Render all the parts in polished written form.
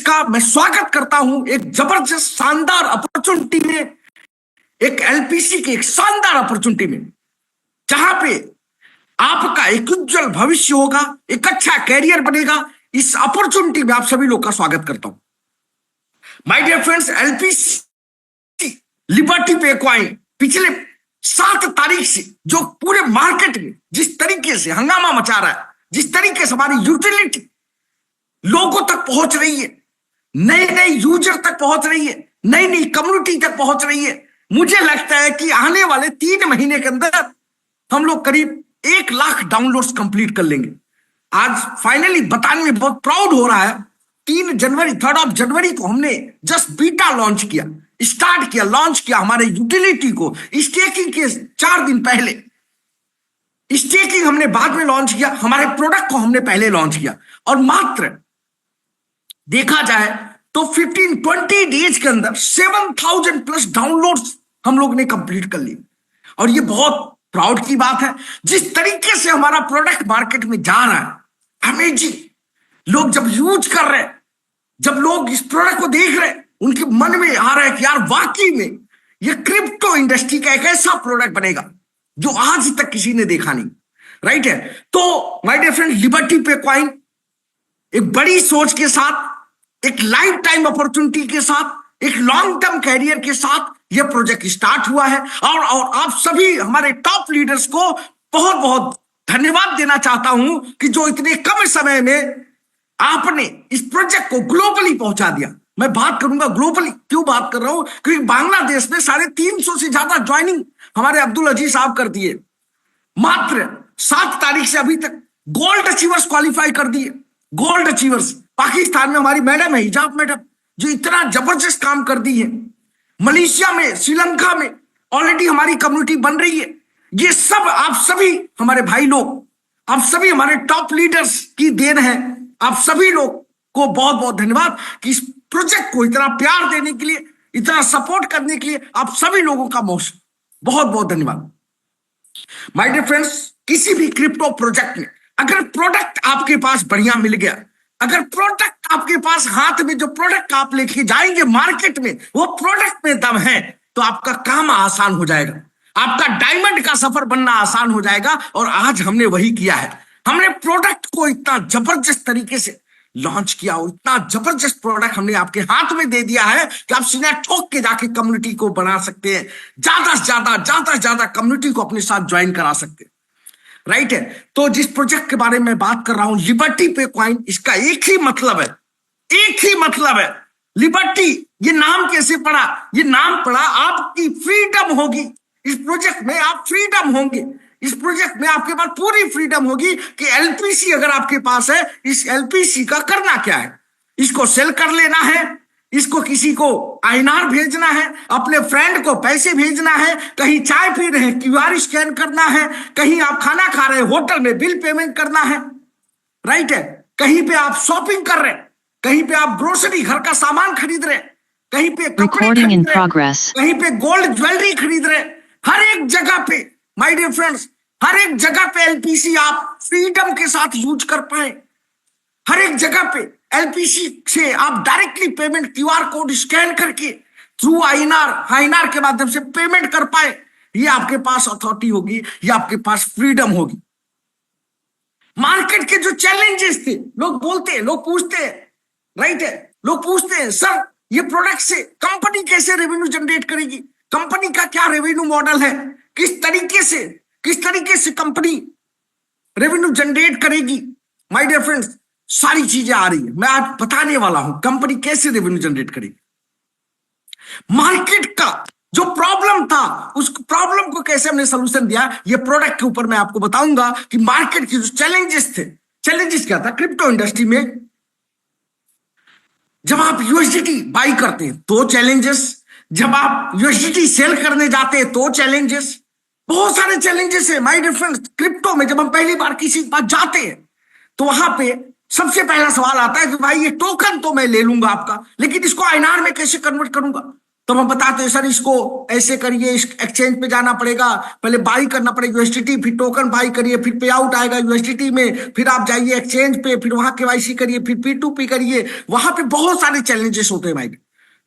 का मैं स्वागत करता हूं एक जबरदस्त शानदार अपॉर्चुनिटी में, एक एलपीसी की एक शानदार अपॉर्चुनिटी में, जहां पे आपका एक उज्जवल भविष्य होगा, एक अच्छा कैरियर बनेगा। इस अपॉर्चुनिटी में आप सभी लोग का स्वागत करता हूं। My dear friends, LPC liberty pay coin पिछले 7 तारीख से जो पूरे मार्केट में जिस तरीके से हंगामा मचा रहा है, जिस तरीके से हमारी यूटिलिटी लोगों तक पहुंच रही है, नए नए यूजर तक पहुंच रही है, नई नई कम्युनिटी तक पहुंच रही है, मुझे लगता है कि आने वाले 3 महीने के अंदर हम लोग करीब 1 लाख डाउनलोड्स कंप्लीट कर लेंगे। आज फाइनली बताने में बहुत प्राउड हो रहा है। 3 जनवरी को हमने जस्ट बीटा लॉन्च किया, स्टार्ट किया, लॉन्च किया हमारे यूटिलिटी को। स्टेकिंग के 4 दिन पहले स्टेकिंग हमने बाद में लॉन्च किया, हमारे प्रोडक्ट को हमने पहले लॉन्च किया, और मात्र देखा जाए तो 15-20 डेज के अंदर 7,000 प्लस डाउनलोड्स हम लोग ने कंप्लीट कर लिए। और ये बहुत प्राउड की बात है। जिस तरीके से हमारा प्रोडक्ट मार्केट में जा रहा है, अमेजिंग। लोग जब यूज कर रहे हैं, जब लोग इस प्रोडक्ट को देख रहे हैं, उनके मन में आ रहा है कि यार वाकई में ये क्रिप्टो इंडस्ट्री का एक ऐसा प्रोडक्ट बनेगा जो आज तक किसी ने देखा नहीं। राइट है। तो my dear friend, liberty pay coin एक बड़ी सोच के साथ, एक लाइफ टाइम अपॉर्चुनिटी के साथ, एक लॉन्ग टर्म कैरियर के साथ यह प्रोजेक्ट स्टार्ट हुआ है। और आप सभी हमारे टॉप लीडर्स को बहुत बहुत धन्यवाद देना चाहता हूं कि जो इतने कम समय में आपने इस प्रोजेक्ट को ग्लोबली पहुंचा दिया। मैं बात करूंगा ग्लोबली, क्यों बात कर रहा हूं, क्योंकि बांग्लादेश में 350 से ज्यादा ज्वाइनिंग हमारे अब्दुल अजीज साहब कर दिए। मात्र 7 तारीख से अभी तक गोल्ड अचीवर्स क्वालिफाई कर दिए, गोल्ड अचीवर्स। पाकिस्तान में हमारी मैडम है, हिजाब मैडम, जो इतना जबरदस्त काम कर दी है। मलेशिया में, श्रीलंका में ऑलरेडी हमारी कम्युनिटी बन रही है। ये सब आप सभी हमारे भाई लोग, आप सभी हमारे टॉप लीडर्स की देन है। आप सभी लोग को बहुत बहुत धन्यवाद कि इस प्रोजेक्ट को इतना प्यार देने के लिए, इतना सपोर्ट करने के लिए आप सभी लोगों का बहुत बहुत धन्यवाद। माय डियर फ्रेंड्स, किसी भी क्रिप्टो प्रोजेक्ट में अगर प्रोडक्ट आपके पास बढ़िया मिल गया, अगर प्रोडक्ट आपके पास हाथ में जो प्रोडक्ट आप लेके जाएंगे मार्केट में, वो प्रोडक्ट में दम है, तो आपका काम आसान हो जाएगा, आपका डायमंड का सफर बनना आसान हो जाएगा। और आज हमने वही किया है। हमने प्रोडक्ट को इतना जबरदस्त तरीके से लॉन्च किया और इतना जबरदस्त प्रोडक्ट हमने आपके हाथ में दे दिया है कि आप सीधा ठोक के जाके कम्युनिटी को बना सकते हैं, ज्यादा से ज्यादा कम्युनिटी को अपने साथ ज्वाइन करा सकते हैं। राइट है। तो जिस प्रोजेक्ट के बारे में बात कर रहा हूं, लिबर्टी पे कॉइन, इसका एक ही मतलब है, एक ही मतलब है, लिबर्टी। ये नाम कैसे पड़ा? ये नाम पड़ा, आपकी फ्रीडम होगी इस प्रोजेक्ट में, आप फ्रीडम होंगे इस प्रोजेक्ट में, आपके पास पूरी फ्रीडम होगी कि एलपीसी अगर आपके पास है, इस एलपीसी का करना क्या है। इसको सेल कर लेना है, इसको किसी को आईएनआर भेजना है, अपने फ्रेंड को पैसे भेजना है, कहीं चाय पी रहे हैं क्यूआर स्कैन करना है, कहीं आप खाना खा रहे हैं होटल में बिल पेमेंट करना है। राइट है। कहीं पे आप शॉपिंग कर रहे हैं, कहीं पे आप ग्रोसरी घर का सामान खरीद रहे हैं, कहीं पे कपड़े खरीद रहे हैं, कहीं पे गोल्ड ज्वेलरी खरीद रहे हैं। हर एक जगह पे माय डियर फ्रेंड्स, हर एक जगह पे एलपीसी आप फ्रीडम के साथ यूज कर पाए। हर एक जगह पे एलपीसी से आप directly payment QR code scan करके थ्रू आईएनआर के माध्यम से पेमेंट कर पाए। ये आपके पास अथॉरिटी होगी, ये आपके पास फ्रीडम होगी। मार्केट के जो चैलेंजेस थे, लोग बोलते हैं, लोग पूछते हैं, राइट है, लोग पूछते हैं सर ये प्रोडक्ट से कंपनी कैसे रेवेन्यू जनरेट करेगी, कंपनी का क्या रेवेन्यू मॉडल है, किस तरीके से कंपनी रेवेन्यू जनरेट करेगी। माय डियर फ्रेंड्स, सारी चीजें आ रही है, मैं आज बताने वाला हूं कंपनी कैसे रेवेन्यू जनरेट करेगी। मार्केट का जो प्रॉब्लम था, उस प्रॉब्लम को कैसे हमने सोल्यूशन दिया, ये प्रोडक्ट के ऊपर मैं आपको बताऊंगा कि मार्केट के जो चैलेंजेस थे। चैलेंजेस क्या था क्रिप्टो इंडस्ट्री में? जब आप यूएसडीटी बाई करते हैं तो चैलेंजेस, जब आप यूएसडीटी सेल करने जाते हैं तो चैलेंजेस, बहुत सारे चैलेंजेस है। माय डियर फ्रेंड्स, क्रिप्टो में जब हम पहली बार किसी के पास जाते हैं तो वहां पे सबसे पहला सवाल आता है कि भाई ये टोकन तो मैं ले लूंगा आपका, लेकिन इसको आईएनआर में कैसे कन्वर्ट करूंगा, तो हम बताते हैं सर इसको ऐसे करिए, इस एक्सचेंज पे जाना पड़ेगा, पहले बाई करना पड़ेगा यूएसडीटी, फिर टोकन बाई करिए, फिर पे आउट आएगा यूएसडीटी में, फिर आप जाइए एक्सचेंज पे, फिर वहां केवाईसी करिए, फिर P2P करिए। वहां पे बहुत सारे चैलेंजेस होते हैं भाई,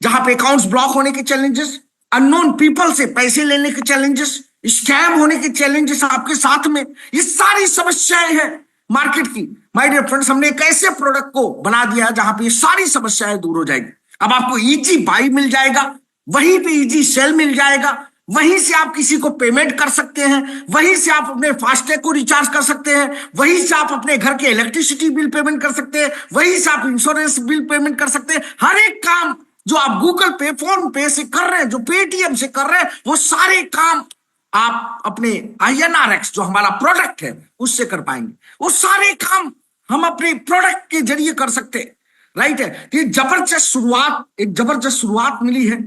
जहां पे अकाउंट्स ब्लॉक होने के चैलेंजेस, अननोन पीपल से पैसे लेने के चैलेंजेस, स्कैम होने के चैलेंजेस आपके साथ में, ये सारी समस्याएं हैं मार्केट की। माय डियर फ्रेंड्स, हमने एक ऐसे प्रोडक्ट को बना दिया जहां पे ये सारी समस्याएं दूर हो जाएगी। अब आपको इजी बाई मिल जाएगा, वहीं पे इजी सेल मिल जाएगा, वहीं से आप किसी को पेमेंट कर सकते हैं, वहीं से आप अपने फास्टैग को रिचार्ज कर सकते हैं, वहीं से आप अपने घर के इलेक्ट्रिसिटी बिल पेमेंट कर सकते हैं, वहीं से आप इंश्योरेंस बिल पेमेंट कर सकते हैं। हर एक काम जो आप गूगल पे, फोन पे से कर रहे हैं, जो पेटीएम से कर रहे हैं, वो सारे काम आप अपने INRX जो हमारा प्रोडक्ट है उससे कर पाएंगे। वो सारे काम हम अपने प्रोडक्ट के जरिए कर सकते हैं, राइट है। ये जबरदस्त शुरुआत, एक जबरदस्त शुरुआत मिली है।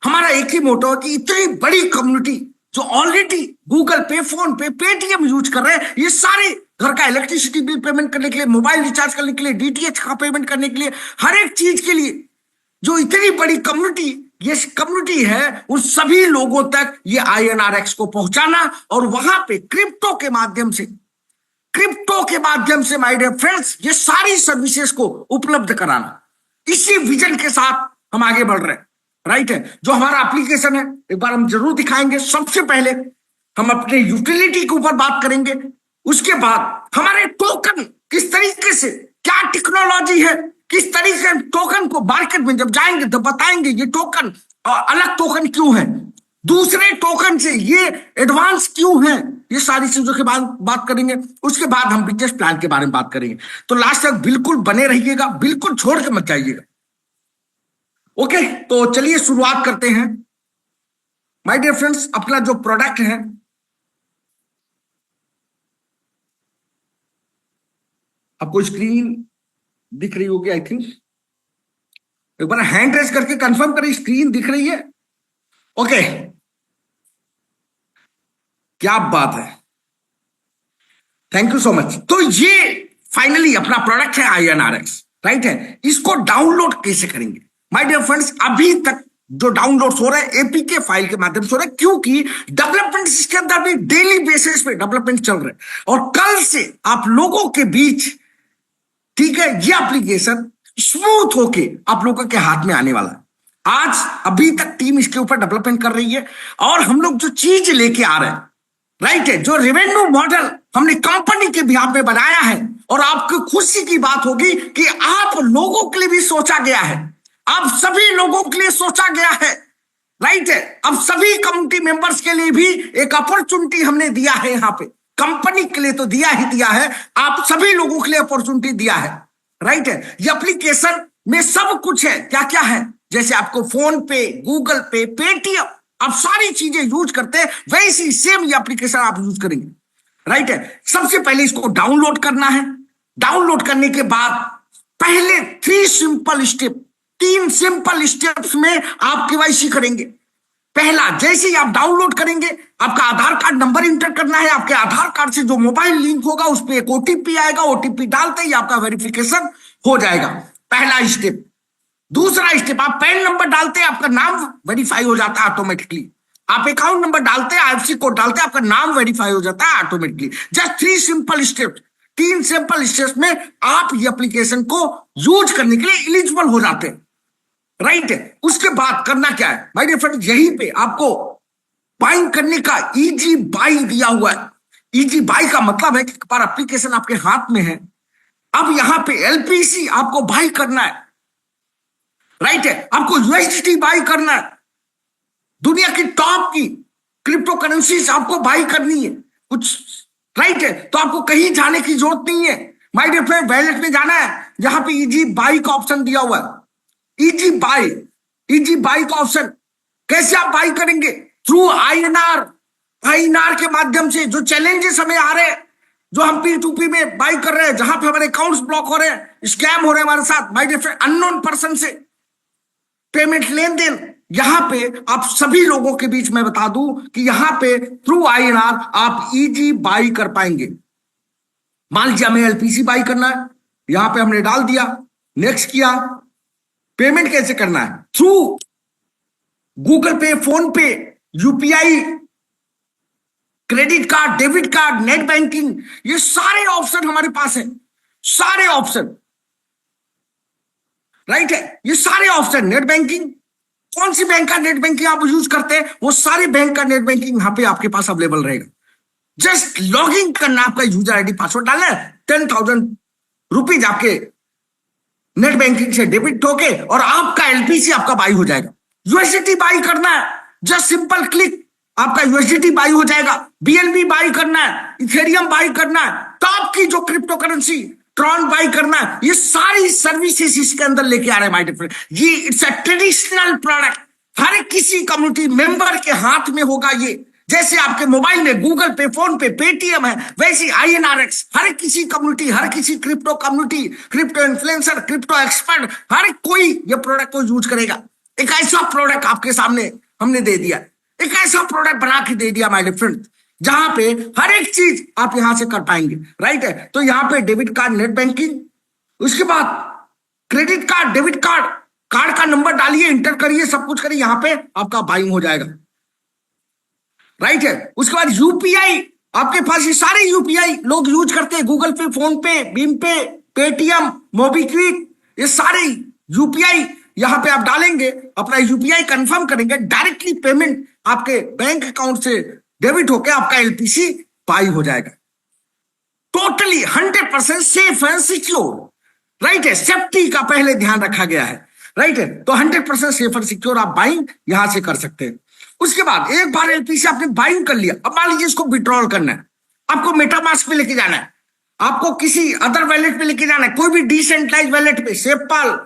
हमारा एक ही मोटो है कि इतनी बड़ी कम्युनिटी जो ऑलरेडी गूगल पे, फोन पे, पेटीएम यूज कर रहे हैं, ये सारे घर का इलेक्ट्रिसिटी बिल पेमेंट करने के लिए, मोबाइल रिचार्ज करने के लिए, DTH का पेमेंट करने के लिए, हर एक चीज के लिए जो इतनी बड़ी कम्युनिटी, ये कम्युनिटी है, उन सभी लोगों तक ये INRX को पहुंचाना और वहां पे क्रिप्टो के माध्यम से, क्रिप्टो के माध्यम से माय डियर फ्रेंड्स ये सारी सर्विसेज को उपलब्ध कराना, इसी विजन के साथ हम आगे बढ़ रहे हैं, राइट है। जो हमारा एप्लीकेशन है एक बार हम जरूर दिखाएंगे। सबसे पहले हम अपने यूटिलिटी के ऊपर बात करेंगे, उसके बाद हमारे टोकन किस तरीके से, क्या टेक्नोलॉजी है, किस तरीके से टोकन को मार्केट में जब जाएंगे तो बताएंगे ये टोकन अलग टोकन क्यों है, दूसरे टोकन से ये एडवांस क्यों है, ये सारी चीजों के बाद बात करेंगे। उसके बाद हम बिजनेस प्लान के बारे में बात करेंगे। तो लास्ट तक बिल्कुल बने रहिएगा, बिल्कुल छोड़ के मत जाइएगा। ओके, तो चलिए शुरुआत करते हैं। माय डियर फ्रेंड्स, अपना जो प्रोडक्ट है, आपको स्क्रीन दिख रही होगी आई थिंक, एक बार हैंड रेज करके कंफर्म करें स्क्रीन दिख रही है। ओके, क्या बात है, थैंक यू सो मच। तो ये फाइनली अपना प्रोडक्ट है INRX, राइट है। इसको डाउनलोड कैसे करेंगे माय डियर फ्रेंड्स? अभी तक जो डाउनलोड हो रहा है APK फाइल के माध्यम से हो रहा है, क्योंकि डेवलपमेंट इसके अंदर भी डेली बेसिस पे डेवलपमेंट चल रहा है और कल से आप लोगों के बीच, ठीक है, ये एप्लीकेशन स्मूथ होके आप लोगों के हाथ में आने वाला है। आज अभी तक टीम इसके ऊपर डेवलपमेंट कर रही है और हम लोग जो चीज लेके आ रहे हैं, राइट है, जो रेवेन्यू मॉडल हमने कंपनी के बिहाफ में बनाया है, और आपको खुशी की बात होगी कि आप लोगों के लिए भी सोचा गया है, आप सभी लोगों के लिए सोचा गया है, राइट है। अब सभी कम्युनिटी मेंबर्स के लिए भी एक अपॉर्चुनिटी हमने दिया है, यहां पे कंपनी के लिए तो दिया ही दिया है, आप सभी लोगों के लिए अपॉर्चुनिटी दिया है, राइट है। ये एप्लीकेशन में सब कुछ है, क्या क्या है, जैसे आपको फोन पे, गूगल पे, पेटीएम, आप सारी चीजें यूज करते हैं, वैसी सेम ये एप्लीकेशन आप यूज करेंगे, राइट है। सबसे पहले इसको डाउनलोड करना है। डाउनलोड करने के बाद पहले 3 सिंपल स्टेप, 3 सिंपल स्टेप्स में आप KYC करेंगे। पहला, जैसे ही आप डाउनलोड करेंगे, आपका आधार कार्ड नंबर इंटर करना है। आपके आधार कार्ड से जो मोबाइल लिंक होगा उस पर एक OTP आएगा, OTP डालते ही आपका वेरिफिकेशन हो जाएगा, पहला स्टेप। दूसरा स्टेप, आप पैन नंबर डालते हैं, आपका नाम वेरीफाई हो जाता है ऑटोमेटिकली। आप अकाउंट नंबर डालते हैं, IFSC कोड डालते हैं, आपका नाम वेरीफाई हो जाता है automatically. Just 3 simple steps, 3 simple steps में आप ये एप्लीकेशन को यूज करने के लिए एलिजिबल हो जाते हैं, राइट है। उसके बाद करना क्या है माय डियर फ्रेंड, यहीं पे आपको बाइंग करने का इजी बाई दिया हुआ है। इजी बाई का मतलब है कि एक बार एप्लीकेशन आपके हाथ में है, अब यहां पे LPC आपको बाई करना है, राइट है। आपको USDT बाई करना है, दुनिया की टॉप की क्रिप्टो करेंसीज आपको बाई करनी है कुछ, राइट है। तो आपको कहीं जाने की जरूरत नहीं है माय डियर फ्रेंड, वैलेट में जाना है, यहां पे इजी बाई का ऑप्शन दिया हुआ है। इजी बाई, इजी बाई का ऑप्शन कैसे आप बाई करेंगे? थ्रू INR के माध्यम से। जो चैलेंजेस हमें आ रहे हैं, जो हम P2P में बाई कर रहे हैं, जहां पे हमारे अकाउंट्स ब्लॉक हो रहे हैं, स्कैम हो रहे हैं हमारे साथ, my dear friend, unknown person से पेमेंट लेन देन, यहां पे आप सभी लोगों के बीच में बता दूं कि यहां पे थ्रू INR आप इजी बाई कर पाएंगे। मान लीजिए हमें LPC बाई करना है, यहां पे हमने डाल दिया, नेक्स्ट किया। पेमेंट कैसे करना है? थ्रू गूगल पे, फोन पे, UPI, credit card, debit card, net banking, ये सारे ऑप्शन हमारे पास है, सारे ऑप्शन, राइट है। ये सारे ऑप्शन, नेट बैंकिंग, कौन सी बैंक का नेट बैंकिंग आप यूज करते हैं, वो सारे बैंक का नेट बैंकिंग यहां पे आपके पास अवेलेबल रहेगा। जस्ट लॉग इन करना, आपका यूजर आईडी पासवर्ड डालना है, 10,000 रुपीज आपके नेट बैंकिंग से डेबिट होके और आपका एलपीसी आपका बाई हो जाएगा। यूएसडीटी बाई करना है, जस्ट सिंपल क्लिक, आपका यूएसडीटी बाई हो जाएगा। बीएनबी बाई करना है, इथेरियम बाई करना है, टॉप की जो क्रिप्टो करेंसी ट्रॉन बाई करना है, ये सारी सर्विसेज इसके अंदर लेके आ रहे हैं माय डियर फ्रेंड। ये इट्स अ ट्रेडिशनल प्रोडक्ट, हर किसी कम्युनिटी मेंबर के हाथ में होगा ये। जैसे आपके मोबाइल में गूगल पे, फोन पे, पेटीएम है, वैसे INRX हर किसी कम्युनिटी, हर किसी crypto community, crypto influencer, crypto expert, हर कोई ये प्रोडक्ट को यूज करेगा। एक ऐसा प्रोडक्ट आपके सामने हमने दे दिया, एक ऐसा प्रोडक्ट बना के दे दिया माय डियर फ्रेंड, जहां पे हर एक चीज आप यहां से कर पाएंगे, राइट है। तो यहां पे डेबिट कार्ड, नेट बैंकिंग, उसके बाद credit card, debit card, card का नंबर डालिए, इंटर करिए, सब कुछ करिए, यहां पे आपका बाइंग हो जाएगा, राइट है। उसके बाद यूपीआई, आपके पास ये सारे यूपीआई लोग यूज करते हैं, गूगल पे, फोन पे, भीम पे, पेटीएम, मोबीक्विक, ये सारे यूपीआई यहां पे आप डालेंगे, अपना यूपीआई कंफर्म करेंगे, डायरेक्टली पेमेंट आपके बैंक अकाउंट से डेबिट होकर आपका एलपीसी बाई हो जाएगा। Totally 100% safe and secure, right है। सेफ्टी का पहले ध्यान रखा गया है, राइट है। तो 100% सेफ और सिक्योर आप बाइंग यहां से कर सकते हैं। उसके बाद एक बार एलपीसी आपने बाइंग कर लिया, अब मान लीजिए इसको विड्रॉल करना है, आपको मेटामास्क पे लेके जाना है, आपको किसी अदर वैलेट पे लेके जाना है, कोई भी डिसेंट्रलाइज वैलेट पे, सेफपाल,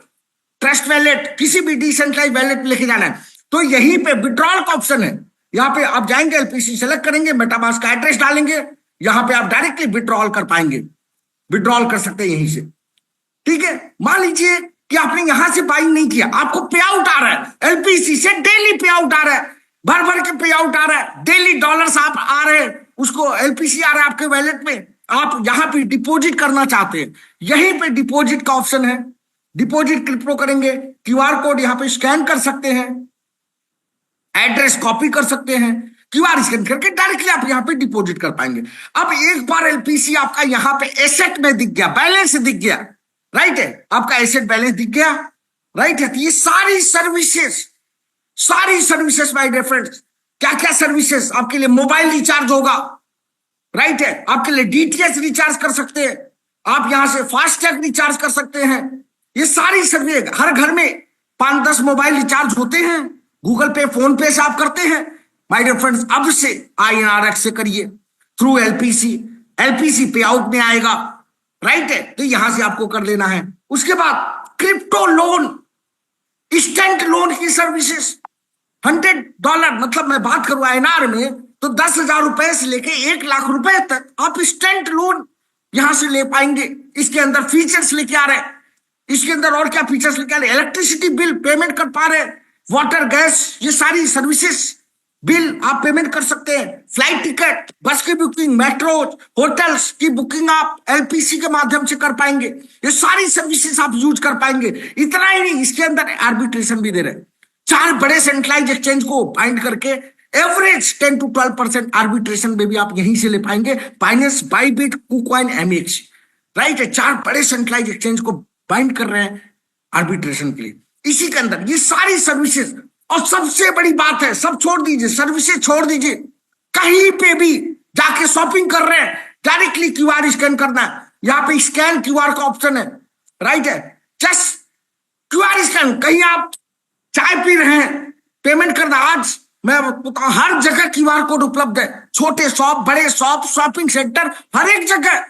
ट्रस्ट वैलेट, किसी भी डिसेंट्रलाइज वैलेट पे लेके जाना है, तो यहीं पे विड्रॉल का ऑप्शन है। यहां पे आप जाएंगे, एलपीसी सेलेक्ट करेंगे, मेटामास्क का एड्रेस डालेंगे, यहां पे आप डायरेक्टली विड्रॉल कर पाएंगे, विड्रॉल कर सकते हैं यहीं से, ठीक है। मान लीजिए कि आपने यहां से बाइंग नहीं किया, आपको पे आउट आ रहा है, एलपीसी से डेली पे आउट आ रहा है, भर भर के पे आउट आ रहा है, डेली डॉलर्स आप आ रहे हैं, उसको एलपीसी आ रहा है आपके वैलेट में, आप यहां पे डिपॉजिट करना चाहते हैं, यहीं पे डिपॉजिट का ऑप्शन है, डिपॉजिट क्रिप्टो करेंगे, क्यूआर कोड यहां पे स्कैन कर सकते हैं, एड्रेस कॉपी कर सकते हैं, क्यूआर स्कैन करके डायरेक्टली आप यहां पे डिपॉजिट कर पाएंगे। अब एक बार एलपीसी आपका यहां पे एसेट में दिख गया, बैलेंस दिख गया, राइट है, आपका एसेट बैलेंस दिख गया, राइट है। तो ये सारी सर्विसेज माय डियर फ्रेंड्स, क्या क्या सर्विसेज आपके लिए, मोबाइल रिचार्ज होगा, राइट है, आपके लिए डीटीएच रिचार्ज कर सकते हैं, आप यहां से फास्टैग रिचार्ज कर सकते हैं, ये सारी सर्विस, हर घर में 5-10 मोबाइल रिचार्ज होते हैं, गूगल पे, फोन पे से आप करते हैं माय डियर फ्रेंड्स। अब से INRX से करिए थ्रू एलपीसी, एलपीसी पे आउट में आएगा, राइट है, तो यहां से आपको कर लेना है। उसके बाद क्रिप्टो लोन, इंस्टेंट लोन की सर्विसेज, $100, मतलब मैं बात करूं INR में तो 10,000 रुपए से लेके 1 लाख रुपए तक आप इंस्टेंट लोन यहां से ले पाएंगे। इसके अंदर फीचर्स लेके आ रहे हैं, इसके अंदर और क्या फीचर्स लेके आ रहे हैं, इलेक्ट्रिसिटी बिल पेमेंट कर पा रहे हैं, वाटर, गैस, ये सारी सर्विसेज बिल आप पेमेंट कर सकते हैं, फ्लाइट टिकट, बस की बुकिंग, मेट्रो, होटल्स की बुकिंग आप एलपीसी के माध्यम से कर पाएंगे, ये सारी सर्विसेज आप यूज कर पाएंगे। इतना ही नहीं, इसके अंदर आर्बिट्रेशन भी दे रहे हैं, 4 बड़े सेंट्रलाइज एक्सचेंज को बाइंड करके एवरेज 10 to 12% आर्बिट्रेशन में भी आप यहीं से ले पाएंगे, Binance, Bybit, KuCoin, MX, right है। 4 बड़े सेंट्रलाइज एक्सचेंज को बाइंड कर रहे हैं आर्बिट्रेशन के लिए, इसी के अंदर ये सारी सर्विसेज। और सबसे बड़ी बात है, सब छोड़ दीजिए, सर्विसेज छोड़ दीजिए, कहीं पे भी जाके शॉपिंग कर रहे हैं, डायरेक्टली क्यूआर स्कैन करना है, यहां पे स्कैन क्यूआर का ऑप्शन है, राइट है, जस्ट क्यूआर स्कैन। कहीं आप चाय पी रहे हैं, पेमेंट करना, आज मैं बताऊं हर जगह क्यूआर कोड उपलब्ध है, छोटे शॉप, बड़े शॉप, शॉपिंग सेंटर, हर एक जगह।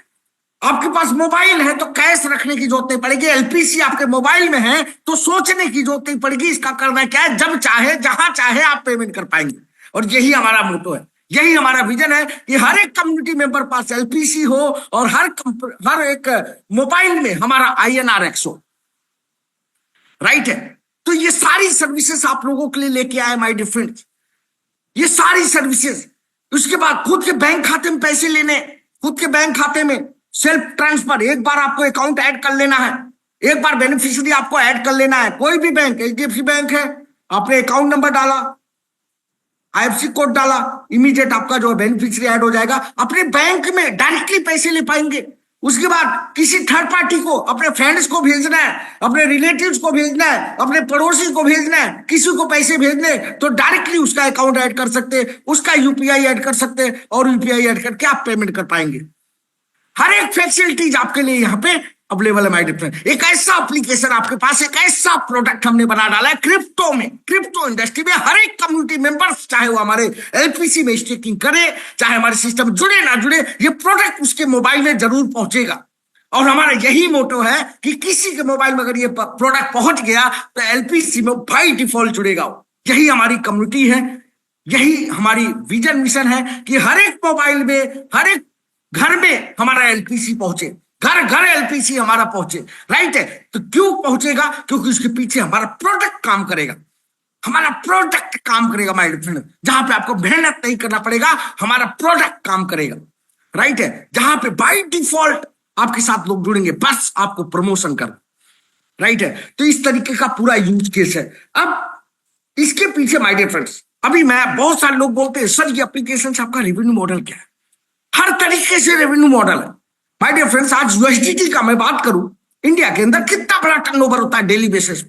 आपके पास मोबाइल है तो कैश रखने की जरूरत नहीं पड़ेगी, एलपीसी आपके मोबाइल में है तो सोचने की जरूरत नहीं पड़ेगी, इसका करना क्या है, जब चाहे जहां चाहे आप पेमेंट कर पाएंगे। और यही हमारा मोटो है, यही हमारा विजन है कि हर एक कम्युनिटी मेंबर पास एलपीसी हो और हर एक मोबाइल में हमारा INRX हो, राइट है। तो ये सारी सर्विसेज आप लोगों के लिए लेके आए माय डियर फ्रेंड्स, ये सारी सर्विसेज। उसके बाद खुद के बैंक खाते में पैसे लेने, खुद के बैंक खाते में सेल्फ ट्रांसफर, एक बार आपको अकाउंट ऐड कर लेना है, एक बार बेनिफिशियरी आपको ऐड कर लेना है, कोई भी बैंक, HDFC बैंक है, आपने अकाउंट नंबर डाला, आईएफसी कोड डाला, इमीडिएट आपका जो बेनिफिशियरी ऐड हो जाएगा, अपने बैंक में डायरेक्टली पैसे ले पाएंगे। उसके बाद किसी थर्ड पार्टी को, अपने फ्रेंड्स को भेजना है, अपने रिलेटिव्स को भेजना है, अपने पड़ोसी को भेजना है, किसी को पैसे भेजने, तो डायरेक्टली उसका अकाउंट ऐड कर सकते हैं, उसका यूपीआई ऐड कर सकते हैं, और यूपीआई ऐड करके आप पेमेंट कर पाएंगे। हर एक फैसिलिटीज आपके लिए यहाँ पे अवेलेबल है माय डियर फ्रेंड। एक ऐसा एप्लीकेशन आपके पास, एक ऐसा प्रोडक्ट हमने बना डाला है क्रिप्टो में, क्रिप्टो इंडस्ट्री में हर एक कम्युनिटी मेंबर्स, चाहे वो हमारे एलपीसी में स्टेकिंग करे, चाहे हमारे सिस्टम जुड़े ना जुड़े, ये प्रोडक्ट उसके मोबाइल में जरूर पहुंचेगा। और हमारा यही मोटो है कि किसी के मोबाइल में अगर ये प्रोडक्ट पहुंच गया तो एलपीसी में बाय डिफॉल्ट जुड़ेगा। यही हमारी कम्युनिटी है, यही हमारी विजन मिशन है कि हर एक मोबाइल में, हर एक घर में हमारा एलपीसी पहुंचे, घर घर एलपीसी हमारा पहुंचे। राइट है? तो क्यों पहुंचेगा? क्योंकि उसके पीछे हमारा प्रोडक्ट काम करेगा, हमारा प्रोडक्ट काम करेगा माय डियर फ्रेंड। जहां पे आपको मेहनत नहीं करना पड़ेगा, हमारा प्रोडक्ट काम करेगा। राइट है? जहां पे बाय डिफॉल्ट आपके साथ लोग जुड़ेंगे, बस आपको प्रमोशन करना। राइट है? तो इस तरीके का पूरा यूज केस है। अब इसके पीछे माय डियर फ्रेंड्स, अभी मैं, बहुत सारे लोग बोलते हैं सर ये एप्लीकेशन से आपका रेवेन्यू मॉडल क्या है? हर तरीके से रेवेन्यू मॉडल है माय डियर फ्रेंड्स। आज यूएसडीटी का मैं बात करूं, इंडिया के अंदर कितना बड़ा टर्नओवर होता है डेली बेसिस पे,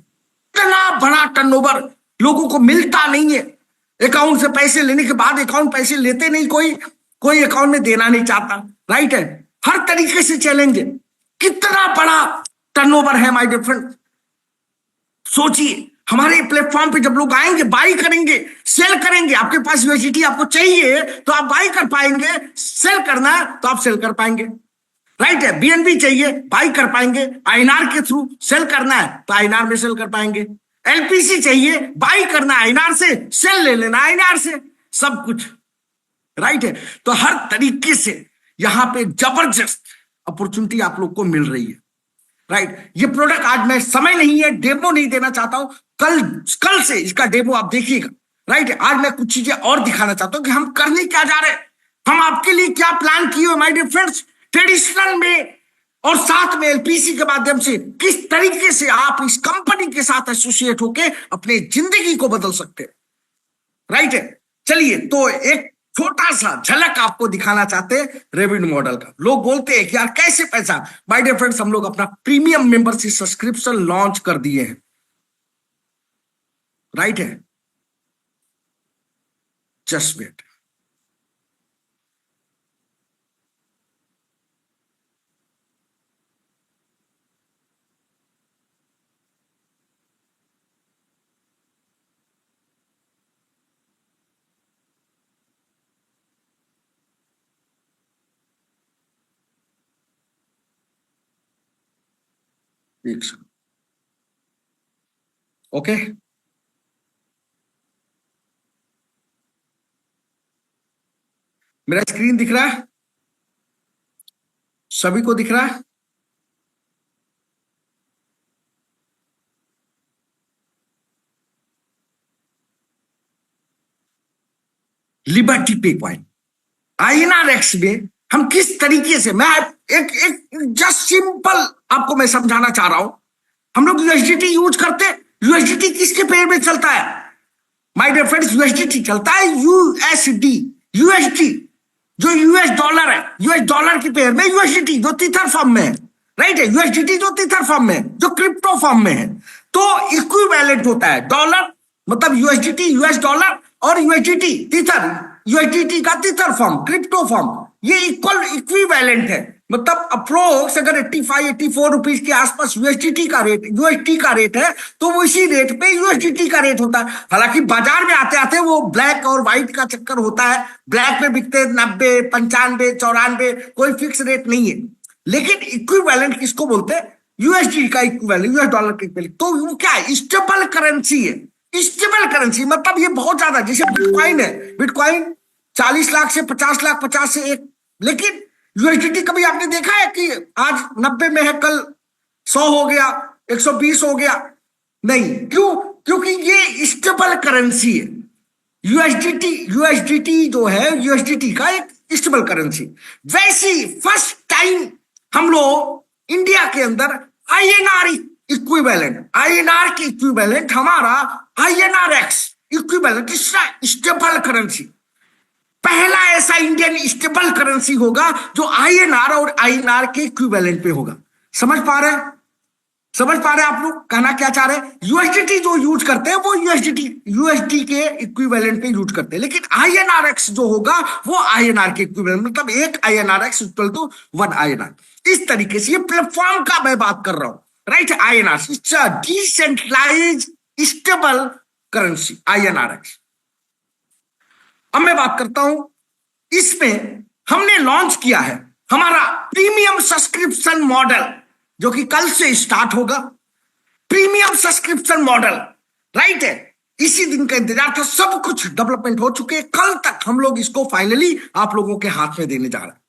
इतना बड़ा टर्नओवर लोगों को मिलता नहीं है। अकाउंट से पैसे लेने के बाद अकाउंट पैसे लेते नहीं, कोई अकाउंट में देना नहीं चाहता। राइट है? हर तरीके से चैलेंज है, कितना बड़ा टर्नओवर है माय डियर फ्रेंड। सोचिए, हमारे प्लेटफॉर्म पे जब लोग आएंगे, बाई करेंगे, सेल करेंगे, आपके पास यूएसडीटी आपको चाहिए तो आप बाई कर पाएंगे, सेल करना है तो आप सेल कर पाएंगे। राइट है? बीएनबी चाहिए, बाई कर पाएंगे, आईएनआर के थ्रू सेल करना है तो आईएनआर में सेल कर पाएंगे। एलपीसी चाहिए, बाई करना है आईएनआर से, सेल ले लेना आईएनआर से, सब कुछ। राइट है? तो हर तरीके से यहां पे जबरदस्त अपॉर्चुनिटी आप लोग को मिल रही है। राइट? ये प्रोडक्ट आज मैं, समय नहीं है, डेमो नहीं देना चाहता हूं, कल से इसका डेमो आप देखिएगा। राइट? आज मैं कुछ चीजें और दिखाना चाहता हूं कि हम करने क्या जा रहे हैं, हम आपके लिए क्या प्लान किए हुए माय डियर फ्रेंड्स, ट्रेडिशनल में और साथ में एलपीसी के माध्यम से किस तरीके से आप इस कंपनी के साथ एसोसिएट होके अपने जिंदगी को बदल सकते हैं। राइट है? चलिए, तो एक छोटा सा झलक आपको दिखाना चाहते हैं रेवेन्यू मॉडल का। लोग बोलते हैं कि यार कैसे पैसा, माय डियर फ्रेंड्स हम लोग अपना प्रीमियम मेंबरशिप सब्सक्रिप्शन लॉन्च कर दिए हैं। राइट है? जस्ट वेट, एक सेकंड। ओके, मेरा स्क्रीन दिख रहा है? सभी को दिख रहा है? Liberty pay coin INR x में हम किस तरीके से, मैं एक जस्ट सिंपल आपको मैं समझाना चाह रहा हूं। हम लोग यूएसडीटी यूज करते हैं, यूएसडीटी किसके पेयर में चलता है माय डियर फ्रेंड्स? यूएसडीटी चलता है यूएसडी, यूएसडी जो यूएस डॉलर है, यूएस डॉलर की पेयर में यूएसडीटी जो तीसर फॉर्म में है। राइट है? यूएसडीटी जो तीसर फॉर्म में है, जो क्रिप्टो फॉर्म में है, तो इक्विवेलेंट होता है डॉलर, मतलब यूएसडीटी यूएस डॉलर, और यूएसडीटी तीसर, यूएसडीटी का तीसर फॉर्म क्रिप्टो फॉर्म, ये इक्विवेलेंट है। मतलब अप्रोक्स अगर 85-84 रुपीज के आसपास यूएसडीटी का रेट है, तो वो इसी रेट पे यूएसडीटी का रेट होता है। हालांकि बाजार में आते आते वो ब्लैक और व्हाइट का चक्कर होता है, ब्लैक में बिकते 90, 95, 94, कोई फिक्स रेट नहीं है। लेकिन इक्विवेलेंट किसको बोलते हैं? यूएसडी का इक्विवेलेंट, यूएस डॉलर का इक्विवेलेंट। तो वो क्या है? स्टेबल करेंसी है। स्टेबल करेंसी मतलब ये बहुत ज्यादा, जैसे बिटकॉइन है, बिटकॉइन 40 लाख से 50 लाख, 50 से 1, लेकिन यूएसडीटी कभी आपने देखा है कि आज 90 में है, कल 100 हो गया, 120 हो गया? नहीं। क्यों? क्योंकि ये स्टेबल करेंसी है। यूएसडीटी जो है, यूएसडीटी का एक स्टेबल करेंसी। वैसी फर्स्ट टाइम हम लोग इंडिया के अंदर आईएनआर इक्विवेलेंट, आईएनआर की इक्विवेलेंट हमारा INRX इक्विवेलेंट, तीसरा स्टेबल करेंसी, पहला ऐसा इंडियन स्टेबल करेंसी होगा जो INR और INR के इक्विवेलेंट पे होगा। समझ पा रहे हैं? समझ पा रहे हैं आप लोग कहना क्या चाह रहे हैं? यूएसडीटी जो यूज करते हैं वो यूएसडी के इक्विवेलेंट पे यूज करते हैं, लेकिन INRX जो होगा वो INR के इक्विवेलेंट, मतलब एक INRX इक्वल टू 1 INR। इस तरीके से ये प्लेटफॉर्म का मैं बात कर रहा हूं, right? INR it's a decentralise stable currency INRX। अब मैं बात करता हूं, इसमें हमने लॉन्च किया है हमारा प्रीमियम सब्सक्रिप्शन मॉडल, जो कि कल से स्टार्ट होगा। प्रीमियम सब्सक्रिप्शन मॉडल, राइट है? इसी दिन का इंतजार था, सब कुछ डेवलपमेंट हो चुके हैं, कल तक हम लोग इसको फाइनली आप लोगों के हाथ में देने जा रहे हैं।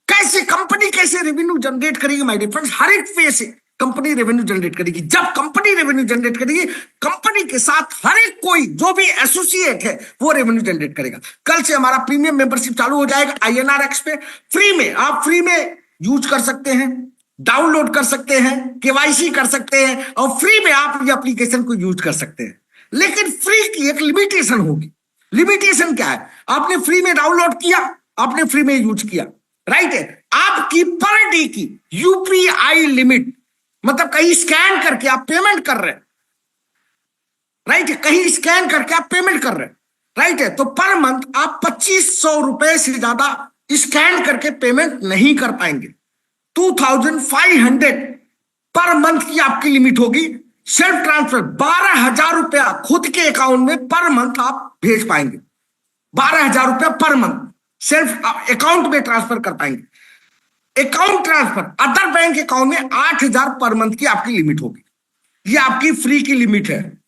कैसे कंपनी कैसे रेवेन्यू जनरेट करेगी माय डियर फ्रेंड्स? हर एक वे से कंपनी रेवेन्यू जनरेट करेगी। जब कंपनी रेवेन्यू जनरेट करेगी, कंपनी के साथ हर एक कोई जो भी एसोसिएट है वो रेवेन्यू जनरेट करेगा। कल से हमारा प्रीमियम मेंबरशिप चालू हो जाएगा INRX पे। फ्री में आप फ्री में यूज कर सकते हैं, डाउनलोड कर सकते हैं, KYC कर सकते हैं और फ्री में आप ये एप्लीकेशन को यूज कर सकते हैं। लेकिन फ्री की एक लिमिटेशन होगी। लिमिटेशन क्या है? आपने फ्री में डाउनलोड किया, आपने फ्री में यूज किया, राइट है? आपकी पर डे की UPI लिमिट, मतलब कहीं स्कैन करके आप पेमेंट कर रहे हैं, राइट है? कहीं स्कैन करके आप पेमेंट कर रहे हैं, राइट है? तो पर मंथ आप 2500 रुपए से ज्यादा स्कैन करके पेमेंट नहीं कर पाएंगे। 2500 पर मंथ की आपकी लिमिट होगी। सेल्फ ट्रांसफर 12,000 रुपया खुद के अकाउंट में पर मंथ आप भेज पाएंगे। 12,000 रुपया पर मंथ सेल्फ अकाउंट में ट्रांसफर कर पाएंगे। Account transfer other bank account में 8,000 पर मंथ की आपकी लिमिट होगी। ये आपकी फ्री की लिमिट है,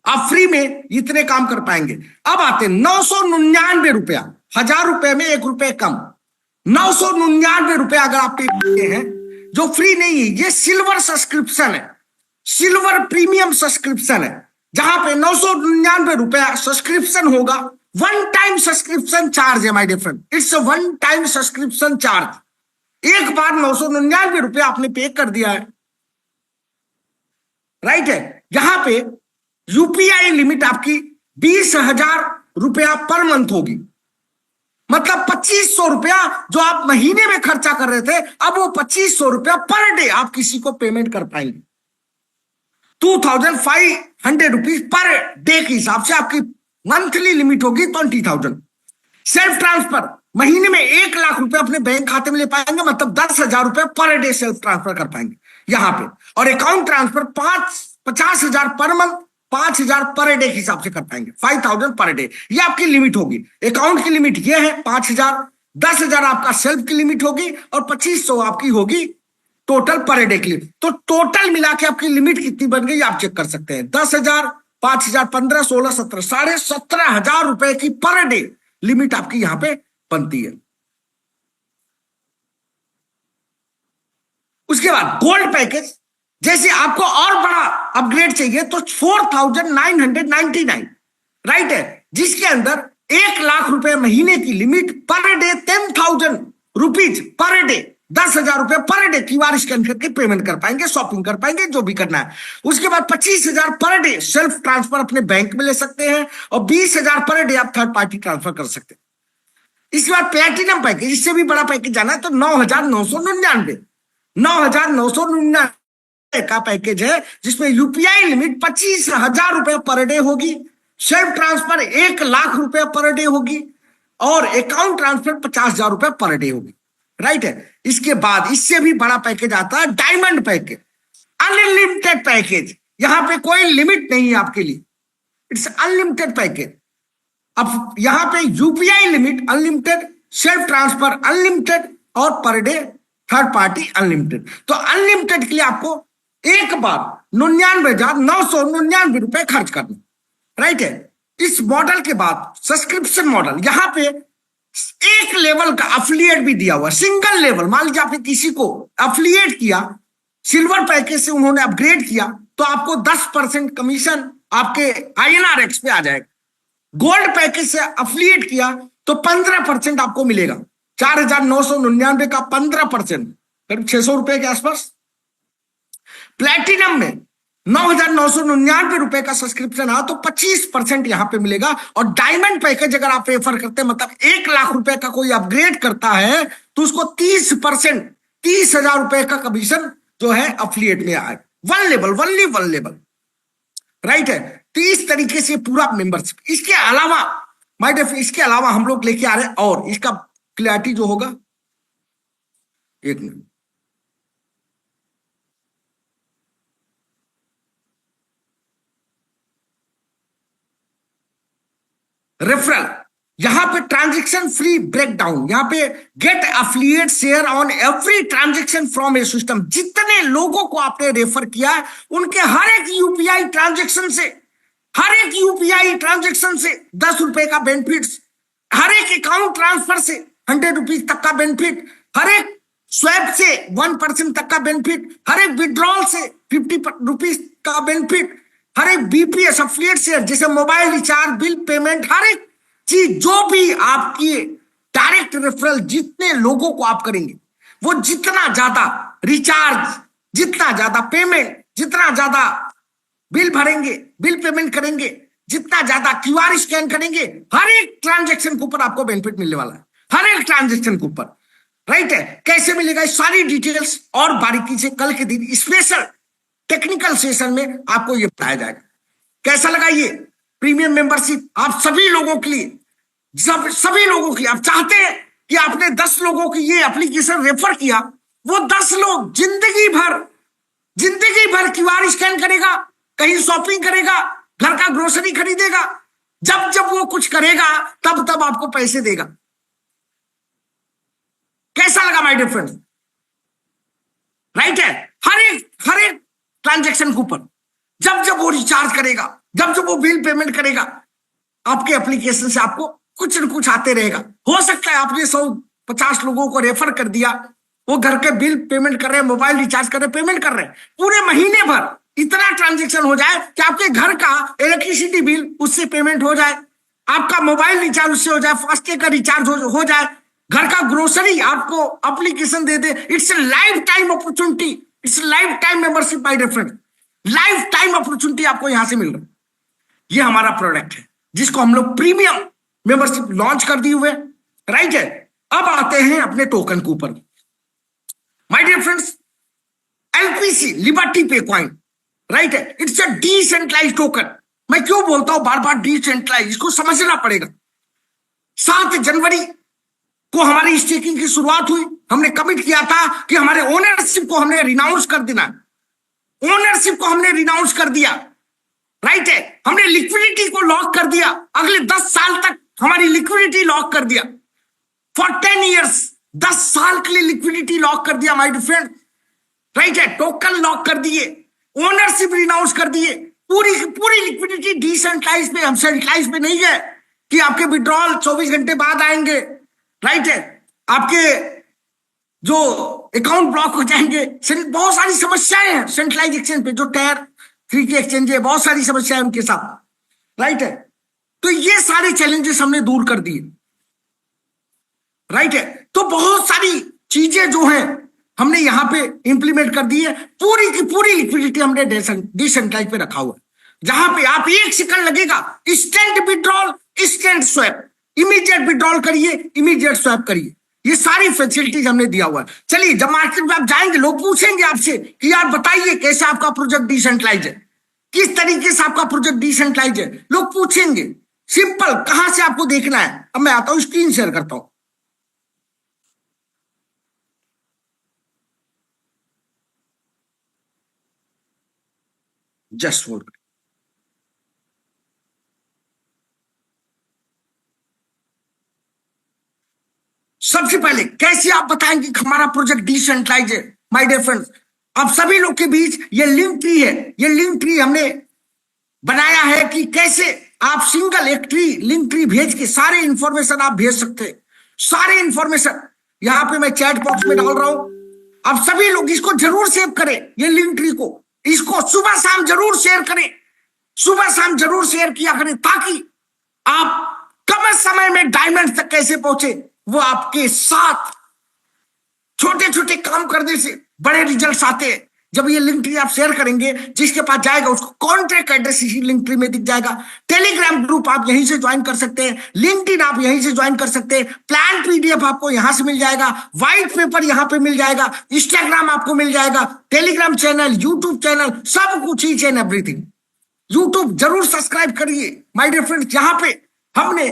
आप फ्री में इतने काम कर पाएंगे। अब आते 999 रुपया, 1,000 रुपए में 1 रुपए कम, 999 रुपया अगर आप पे करते हैं, जो फ्री नहीं है, ये सिल्वर सब्सक्रिप्शन है, सिल्वर प्रीमियम सब्सक्रिप्शन है, जहां पे 999 रुपया सब्सक्रिप्शन होगा। वन टाइम सब्सक्रिप्शन चार्ज है my dear friend, it's a one time subscription charge. एक बार 999 रुपया आपने पे कर दिया है, राइट है? यहां पे UPI लिमिट आपकी 20,000 रुपया पर मंथ होगी, मतलब 2500 रुपया जो आप महीने में खर्चा कर रहे थे, अब वो 2500 रुपया पर डे आप किसी को पेमेंट कर पाएंगे। 2,500 रुपीज पर डे के हिसाब से आपकी मंथली लिमिट होगी 20,000। सेल्फ ट्रांसफर महीने में 1 लाख रुपए अपने बैंक खाते में ले पाएंगे, मतलब 10,000 रुपए पर डे सेल्फ ट्रांसफर कर पाएंगे यहां पे। और account transfer 50,000 per month, 5,000 per day के हिसाब से कर पाएंगे, 5,000 पर डे। ये आपकी लिमिट होगी। अकाउंट की लिमिट ये है 5,000, 10,000 आपका सेल्फ की लिमिट होगी और 2500 आपकी होगी टोटल पर डे के लिए। तो टोटल मिला के आपकी लिमिट कितनी बन गई आप चेक कर सकते हैं। 10,000, 5,000, 15, 16, 17, 17,500 रुपए की पर डे लिमिट आपकी यहां पे बनती है। उसके बाद गोल्ड पैकेज, जैसे आपको और बड़ा अपग्रेड चाहिए तो 4,999, राइट है, जिसके अंदर 1 लाख रुपए महीने की limit, per day 10,000 rupees per day, 10,000 रुपए पर डे QR स्कैन करके पेमेंट कर पाएंगे, शॉपिंग कर पाएंगे, जो भी करना है। उसके बाद 25,000 पर डे सेल्फ ट्रांसफर अपने बैंक में ले सकते हैं और 20,000 पर डे आप थर्ड पार्टी ट्रांसफर कर सकते हैं। इसके बाद प्लेटिनम पैकेज, इससे भी बड़ा पैकेज जाना है तो 9,999 का पैकेज है, जिसमें UPI लिमिट 25,000 रुपए पर डे होगी, सेल्फ ट्रांसफर 1 लाख रुपए पर डे होगी और अकाउंट ट्रांसफर 50,000 रुपए पर डे होगी, राइट है। इसके बाद इससे भी बड़ा पैकेज आता है डायमंड पैकेज, अनलिमिटेड पैकेज। यहां पे कोई लिमिट नहीं है आपके लिए, इट्स अनलिमिटेड पैकेज। अब यहां पे UPI limit unlimited, self transfer unlimited और per day third party unlimited. तो अनलिमिटेड के लिए आपको एक बार 99,999 रुपए खर्च करना, राइट है। इस मॉडल के बाद सब्सक्रिप्शन मॉडल, यहां पे एक लेवल का अफिलिएट भी दिया हुआ, सिंगल लेवल। मान लीजिए आपने किसी को अफिलिएट किया, सिल्वर पैकेज से उन्होंने अपग्रेड किया, तो आपको 10% कमीशन आपके INRX पे आ जाएगा। गोल्ड पैकेज से अफिलिएट किया तो 15% आपको मिलेगा, 4,999 का 15%, करीब 600 रुपए के आसपास। प्लेटिनम में 9,999 रुपए का सब्सक्रिप्शन है तो 25% यहां पे मिलेगा। और डायमंड पैकेज अगर आप रेफर करते हैं, मतलब 1 लाख रुपए का कोई अपग्रेड करता है तो उसको 30%, 30,000 रुपए का कमीशन जो है अफिलिएट में आए। वन लेवल राइट है। तो इस तरीके से पूरा मेंबरशिप। इसके अलावा माय डियर, इसके अलावा हम लोग लेके आ रहे हैं और इसका क्लैरिटी जो होगा, एक मिनट, रेफरल, यहां पे ट्रांजैक्शन फ्री ब्रेकडाउन, यहां पे get affiliate share on every transaction from a system. जितने लोगों को आपने रेफर किया है उनके हर एक यूपीआई ट्रांजैक्शन से, हर एक यूपीआई ट्रांजैक्शन से 10 रुपए का बेनिफिट, हर एक अकाउंट ट्रांसफर से 100 रुपीज तक का बेनिफिट, हर एक स्वैप से 1% तक का बेनिफिट, हर एक विड्रॉल से 50 रुपीज का बेनिफिट, हर एक बीपीएस एफिलिएट शेयर जैसे मोबाइल रिचार्ज, बिल पेमेंट, हर एक चीज जो भी आपकी डायरेक्ट रेफरल जितने लोगों को आप करेंगे, वो जितना ज्यादा रिचार्ज, जितना ज्यादा पेमेंट, जितना ज्यादा बिल भरेंगे, बिल पेमेंट करेंगे, जितना ज्यादा क्यूआर स्कैन करेंगे, हर एक ट्रांजैक्शन के ऊपर आपको बेनिफिट मिलने वाला है, हर एक ट्रांजैक्शन के ऊपर। राइट है। कैसे मिलेगा सारी डिटेल्स और बारीकी से कल के दिन स्पेशल टेक्निकल सेशन में आपको ये बताया जाएगा। कैसा लगा ये प्रीमियम मेंबरशिप आप सभी लोगों के लिए, सभी लोगों के लिए। आप चाहते हैं कि आपने 10 लोगों की ये एप्लीकेशन रेफर किया, वो 10 लोग जिंदगी भर क्यूआर स्कैन करेगा, कहीं शॉपिंग करेगा, घर का ग्रोसरी खरीदेगा, जब जब वो कुछ करेगा तब तब आपको पैसे देगा। कैसा लगा माय डियर फ्रेंड्स? राइट है। हर एक ट्रांजैक्शन के ऊपर जब जब वो रिचार्ज करेगा, जब जब वो बिल पेमेंट करेगा, आपके एप्लीकेशन से आपको कुछ न कुछ आते रहेगा। हो सकता है आपने 150 लोगों को रेफर कर दिया, वो घर के बिल पेमेंट कर रहे हैं, मोबाइल रिचार्ज कर रहे हैं, पेमेंट कर रहे हैं, पूरे महीने भर इतना ट्रांजैक्शन हो जाए कि आपके घर का इलेक्ट्रिसिटी बिल उससे पेमेंट हो जाए, आपका मोबाइल रिचार्ज उससे हो जाए, फास्टैग का रिचार्ज हो जाए, घर का ग्रोसरी आपको एप्लीकेशन दे दे। It's a life time opportunity, it's life time membership my dear friend, life time opportunity आपको यहां से मिल रहा है। ये हमारा प्रोडक्ट है जिसको हम लोग प्रीमियम मेंबरशिप लॉन्च कर दिए हुए। राइट है। अब आते हैं अपने टोकन के ऊपर my dear friends. LPC liberty pay coin, right है, इट्स अ डिसेंट्रलाइज्ड टोकन। मैं क्यों बोलता हूं बार बार डिसेंट्रलाइज, इसको समझना पड़ेगा। 7 जनवरी को हमारी स्टेकिंग की शुरुआत हुई। हमने कमिट किया था कि हमारे ओनरशिप को हमने रिनाउंस कर देना, ओनरशिप को हमने रिनाउंस कर दिया। राइट है। हमने लिक्विडिटी को लॉक कर दिया, अगले 10 साल तक हमारी लिक्विडिटी लॉक कर दिया। फॉर 10 ईयर्स, 10 साल के लिए लिक्विडिटी लॉक कर दिया माय डियर फ्रेंड। राइट है। टोकन लॉक कर दिए, ओनरशिप रिनाउंस कर दिए, पूरी पूरी लिक्विडिटी डिसेंट्रलाइज पे, हम सेंट्रलाइज पे नहीं है कि आपके विड्रॉल 24 घंटे बाद आएंगे। राइट है। आपके जो अकाउंट ब्लॉक हो जाएंगे, बहुत सारी समस्याएं हैं सेंट्रलाइज एक्सचेंज पे, जो टायर 3 की एक्सचेंज है, बहुत सारी समस्याएं उनके साथ। राइट है। तो ये सारे चैलेंजेस हमने दूर कर दिए। राइट है। तो बहुत सारी चीजें जो हैं हमने यहां पे इंप्लीमेंट कर दी है। पूरी की पूरी लिक्विडिटी हमने डिसेंट्रलाइज पे रखा हुआ है, जहां पे आप 1 सेकंड लगेगा, instant withdrawal, instant swap, immediate withdrawal करिए, इमीडिएट स्वैप करिए। ये सारी फैसिलिटीज हमने दिया हुआ है। चलिए, जब मार्केट में आप जाएंगे, लोग पूछेंगे आपसे कि यार बताइए कैसे आपका प्रोजेक्ट डिसेंट्रलाइज है, किस तरीके से आपका प्रोजेक्ट डिसेंट्रलाइज है। लोग पूछेंगे, सिंपल, कहां से आपको देखना है। अब मैं आता हूं, स्क्रीन शेयर करता हूं। Just hold. सबसे पहले कैसे आप बताएंगे कि हमारा प्रोजेक्ट डिसेंट्रलाइज है माय डियर फ्रेंड्स। आप सभी लोग के बीच ये लिंक ट्री है, ये लिंक ट्री हमने बनाया है कि कैसे आप सिंगल एक ट्री, लिंक ट्री भेज के सारे इंफॉर्मेशन आप भेज सकते हैं। सारे इंफॉर्मेशन यहां पे मैं चैट बॉक्स में डाल रहा हूं। आप सभी लोग इसको जरूर सेव करें, ये लिंक ट्री को, इसको सुबह शाम जरूर शेयर करें, सुबह शाम जरूर शेयर किया करें, ताकि आप कम समय में डायमंड तक कैसे पहुंचे, वो आपके साथ छोटे छोटे काम करने से बड़े रिजल्ट्स आते हैं। जब ये लिंक ट्री आप शेयर करेंगे, जिसके पास जाएगा उसको कॉन्ट्रैक्ट एड्रेस इसी लिंक ट्री में दिख जाएगा। टेलीग्राम ग्रुप आप यहीं से ज्वाइन कर सकते हैं, लिंक्डइन आप यहीं से ज्वाइन कर सकते हैं, प्लान पीडीएफ आपको यहां से मिल जाएगा, व्हाइट पेपर यहां पे मिल जाएगा, इंस्टाग्राम आपको मिल जाएगा, टेलीग्राम चैनल, यूट्यूब चैनल, सब कुछ ईच एंड एवरीथिंग। यूट्यूब जरूर सब्सक्राइब करिए माय डियर फ्रेंड्स। यहां पे हमने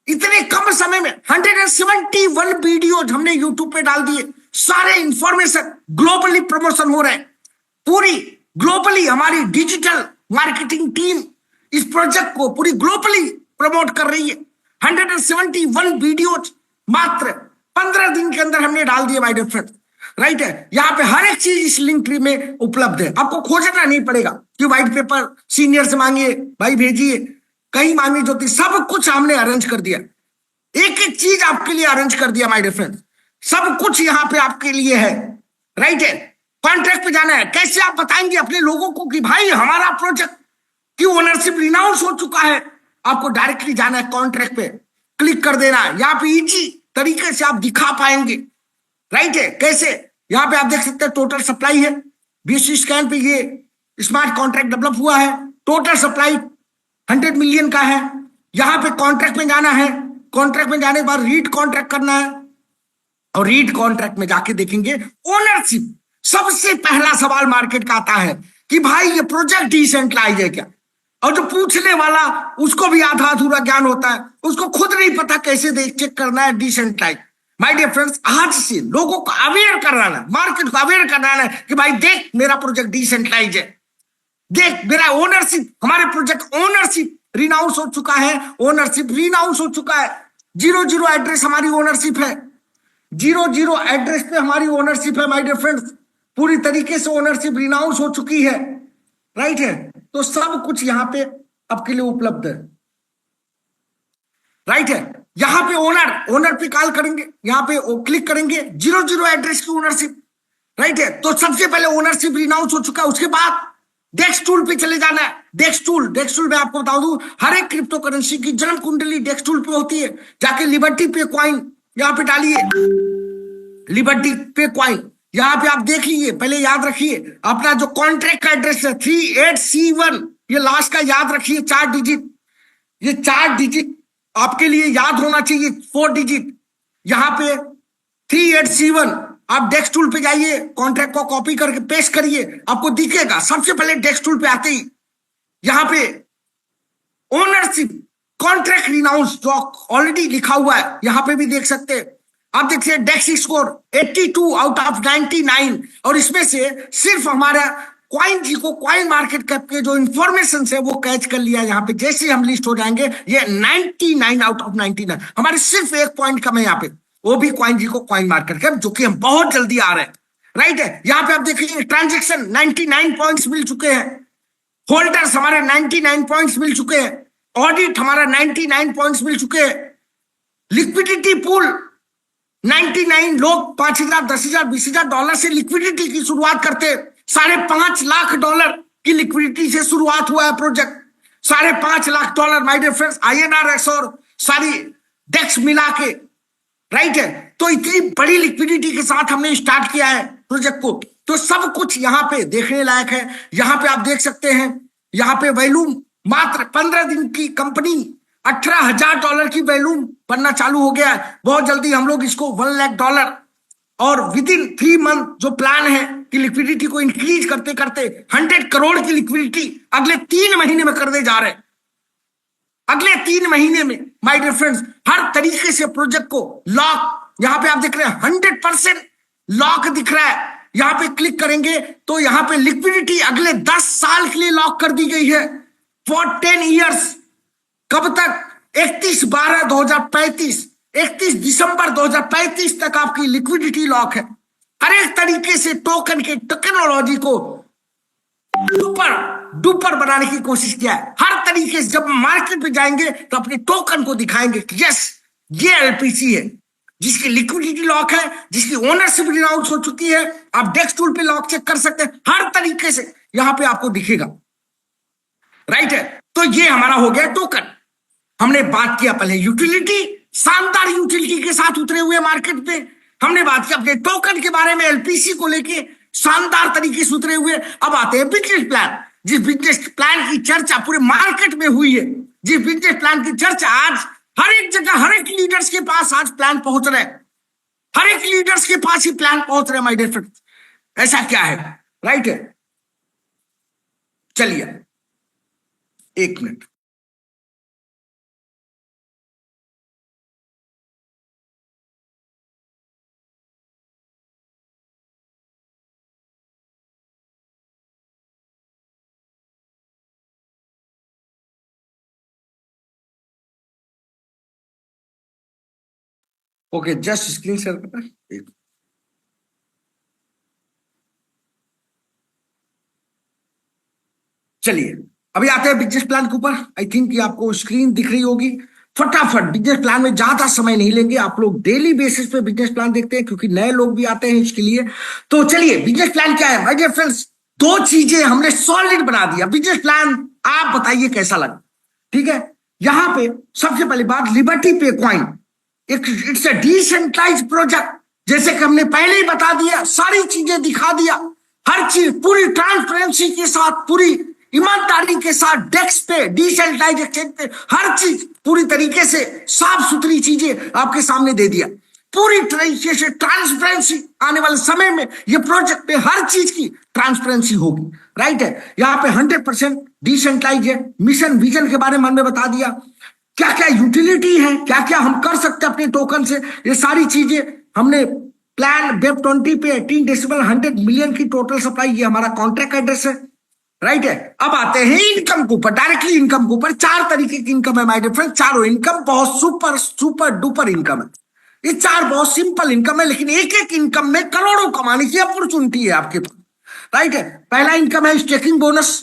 इतने कम समय में 171 वीडियोज हमने यूट्यूब पे डाल दिए, सारे इंफॉर्मेशन ग्लोबली प्रमोशन हो रहे हैं। पूरी ग्लोबली हमारी डिजिटल मार्केटिंग टीम इस प्रोजेक्ट को पूरी ग्लोबली प्रमोट कर रही है। 171 वीडियोज मात्र 15 दिन के अंदर हमने डाल दिए माय डियर फ्रेंड्स, राइट है। यहाँ पे हर एक चीज इस लिंक ट्री में उपलब्ध है, आपको खोजना नहीं पड़ेगा कि व्हाइट पेपर सीनियर से मांगिए, भाई भेजिए, कहीं मांगनी जो थी, सब कुछ हमने अरेंज कर दिया, एक एक चीज आपके लिए अरेंज कर दिया माय डियर फ्रेंड्स, सब कुछ यहाँ पे आपके लिए है, राइट है। कॉन्ट्रैक्ट पे जाना है, कैसे आप बताएंगे अपने लोगों को कि भाई हमारा प्रोजेक्ट की ओनरशिप रिनाउंस हो चुका है, आपको डायरेक्टली जाना है कॉन्ट्रैक्ट पे, क्लिक कर देना, यहाँ पे इजी तरीके से आप दिखा पाएंगे, राइट है। कैसे, यहाँ पे आप देख सकते हैं टोटल सप्लाई है, बीएससी स्कैन पे ये स्मार्ट कॉन्ट्रैक्ट डेवलप हुआ है, टोटल सप्लाई 100 मिलियन का है। यहाँ पे कॉन्ट्रैक्ट में जाना है, कॉन्ट्रैक्ट में जाने के बाद रीड कॉन्ट्रैक्ट करना है, और रीड कॉन्ट्रैक्ट में जाके देखेंगे ओनरशिप। सबसे पहला सवाल मार्केट का आता है कि भाई ये प्रोजेक्ट डिसेंट्रलाइज है क्या, और जो पूछने वाला उसको भी आधा अधूरा ज्ञान होता है, उसको खुद नहीं पता कैसे देख चेक करना है डिसेंट्रलाइज। माय डियर फ्रेंड्स, आज से लोगों को अवेयर कराना है, मार्केट को अवेयर कराना है कि भाई देख मेरा प्रोजेक्ट डिसेंट्रलाइज है, देख मेरा ओनरशिप, हमारे प्रोजेक्ट ओनरशिप रिनाउंस हो चुका है, ओनरशिप रिनाउंस हो चुका है, 0 एड्रेस हमारी ओनरशिप है, 0 एड्रेस पे हमारी ओनरशिप है माय डियर फ्रेंड्स, पूरी तरीके से ओनरशिप रिनाउंस हो चुकी है, राइट है। तो सब कुछ यहाँ पे आपके लिए उपलब्ध है, राइट है। यहाँ पे ओनर पे कॉल करेंगे, यहाँ पे क्लिक करेंगे, 0 एड्रेस की ओनरशिप, राइट है। तो सबसे पहले ओनरशिप रिनाउंस हो चुका है, उसके बाद डेक्स टूल पे चले जाना है। डेक्स टूल में आपको बता दूं, हर एक क्रिप्टो करेंसी की जन्म कुंडली डेक्स टूल पे होती है। जाके लिबर्टी पे कॉइन यहाँ पे डालिए, लिबर्टी पे कॉइन यहाँ पे आप देख लीजिए, पहले याद रखिए अपना जो कॉन्ट्रैक्ट का एड्रेस है 38C1, ये लास्ट का याद रखिए 4 डिजिट, ये 4 डिजिट आपके लिए याद होना चाहिए, 4 डिजिट। यहाँ पे 38C1, आप डेक्स टूल पे जाइए, कॉन्ट्रैक्ट को कॉपी करके पेस्ट करिए, आपको दिखेगा सबसे पहले डेक्स टूल पे आते ही यहाँ पे ओनरशिप कॉन्ट्रैक्ट रिनाउंस जो ऑलरेडी लिखा हुआ है, यहाँ पे भी देख सकते हैं आप। देखिए डेक्स स्कोर 82 आउट ऑफ 99, और इसमें से सिर्फ हमारा क्वाइन जी को क्वाइन मार्केट कैप के जो इंफॉर्मेशन है वो कैच कर लिया। यहाँ पे जैसे हम लिस्ट हो जाएंगे ये 99 आउट ऑफ 99, हमारे सिर्फ एक पॉइंट कम है यहाँ पे, वो भी क्वाइन जी को क्वाइन मार्केट कैप, जो कि हम बहुत जल्दी आ रहे हैं, राइट है। यहाँ पे आप देखेंगे ट्रांजेक्शन 99 पॉइंट्स मिल चुके हैं, होल्डर्स हमारे 99 पॉइंट्स मिल चुके हैं, ऑडिट हमारा 99 पॉइंट्स मिल चुके हैं, लिक्विडिटी पूल 99, लोग 5,000, 10,000, 20,000 डॉलर से लिक्विडिटी की शुरुआत करते, $5.5 लाख की लिक्विडिटी से शुरुआत हुआ है project, $5.5 lakh my dear friends, INR और सारी डेक्स मिला के, राइट है। तो इतनी बड़ी लिक्विडिटी के साथ हमने स्टार्ट किया है प्रोजेक्ट को, तो सब कुछ यहाँ पे देखने लायक है। यहाँ पे आप देख सकते हैं, यहाँ पे वैल्यूम मात्र 15 दिन की कंपनी $18,000 की वैल्यूम बनना चालू हो गया है। बहुत जल्दी हम लोग इसको $1 लाख और विद इन 3 मंथ जो प्लान है कि लिक्विडिटी को इंक्रीज करते करते 100 करोड़ की लिक्विडिटी अगले 3 महीने में करने जा रहे हैं। अगले 3 महीने में माय डियर फ्रेंड्स हर तरीके से प्रोजेक्ट को लॉक, यहाँ पे आप देख रहे हैं 100% लॉक दिख रहा है। यहाँ पे क्लिक करेंगे तो यहाँ पे लिक्विडिटी अगले 10 साल के लिए लॉक कर दी गई है, फॉर 10 ईयर्स। कब तक? 31/12/2035, 31 दिसंबर 2035 तक आपकी लिक्विडिटी लॉक है। हर एक तरीके से टोकन के टेक्नोलॉजी को डुपर बनाने की कोशिश किया है। हर तरीके से जब मार्केट में जाएंगे तो अपने टोकन को दिखाएंगे कि यस ये एलपीसी है, जिसकी लिक्विडिटी लॉक है, जिसकी ओनरशिप रिनाउंस हो चुकी है। आप डेक्स टूल पे लॉक चेक कर सकते हैं, हर तरीके से यहां पे आपको दिखेगा, राइट है। तो ये हमारा हो गया टोकन। हमने बात किया पहले यूटिलिटी, शानदार यूटिलिटी के साथ उतरे हुए मार्केट पे। हमने बात की अपने टोकन के बारे में, एलपीसी को लेके शानदार तरीके से उतरे हुए। अब आते हैं बिजनेस प्लान। जिस बिजनेस प्लान की चर्चा पूरे मार्केट में हुई है, जिस बिजनेस प्लान की चर्चा आज हर एक जगह, हर एक लीडर्स के पास आज प्लान पहुंच रहे हैं, हर एक लीडर्स के पास ही प्लान पहुंच रहे हैं माय डियर फ्रेंड्स। ऐसा क्या है? राइट है। चलिए एक minute, okay just screen share करना एक। चलिए अभी आते हैं बिजनेस प्लान के ऊपर। आई थिंक ये आपको स्क्रीन दिख रही होगी। फटाफट बिजनेस प्लान में ज्यादा समय नहीं लेंगे, आप लोग डेली बेसिस पे बिजनेस प्लान देखते हैं क्योंकि नए लोग भी आते हैं इसके लिए। तो चलिए बिजनेस प्लान क्या है माय डियर फ्रेंड्स? दो चीजें हमने सॉलिड बना दिया बिजनेस प्लान। आप बताइए कैसा लगा? ठीक है, यहां पे सबसे पहली बात liberty pay coin, it's a decentralised project. जैसे कि हमने पहले ही बता दिया, सारी चीजें दिखा दिया, हर चीज पूरी ट्रांसपेरेंसी के साथ, पूरी ईमानदारी के साथ, डेस्क पे, डिसेंट्रलाइज्ड एक्सचेंज पे हर चीज पूरी तरीके से साफ सुथरी चीजें आपके सामने दे दिया। पूरी तरीके से ट्रांसपेरेंसी, आने वाले समय में ये प्रोजेक्ट पे हर चीज की ट्रांसपेरेंसी होगी। राइट है, यहाँ पे 100% डिसेंट्रलाइज है। मिशन विजन के बारे में हमने बता दिया, क्या क्या यूटिलिटी है, क्या क्या हम कर सकते हैं अपने टोकन से, ये सारी चीजें हमने प्लान वेब 20 पे 18 डेसिबल 100 मिलियन की टोटल सप्लाई, ये हमारा कॉन्ट्रैक्ट एड्रेस है। राइट है, अब आते हैं इनकम के ऊपर, डायरेक्टली इनकम के ऊपर। चार तरीके की इनकम है माय डियर फ्रेंड, चारों इनकम बहुत सुपर सुपर डुपर इनकम है। ये चार बहुत सिंपल इनकम है, लेकिन एक एक इनकम में करोड़ों कमाने की अपॉर्चुनिटी है आपके पास। राइट है, पहला इनकम है स्टेकिंग बोनस,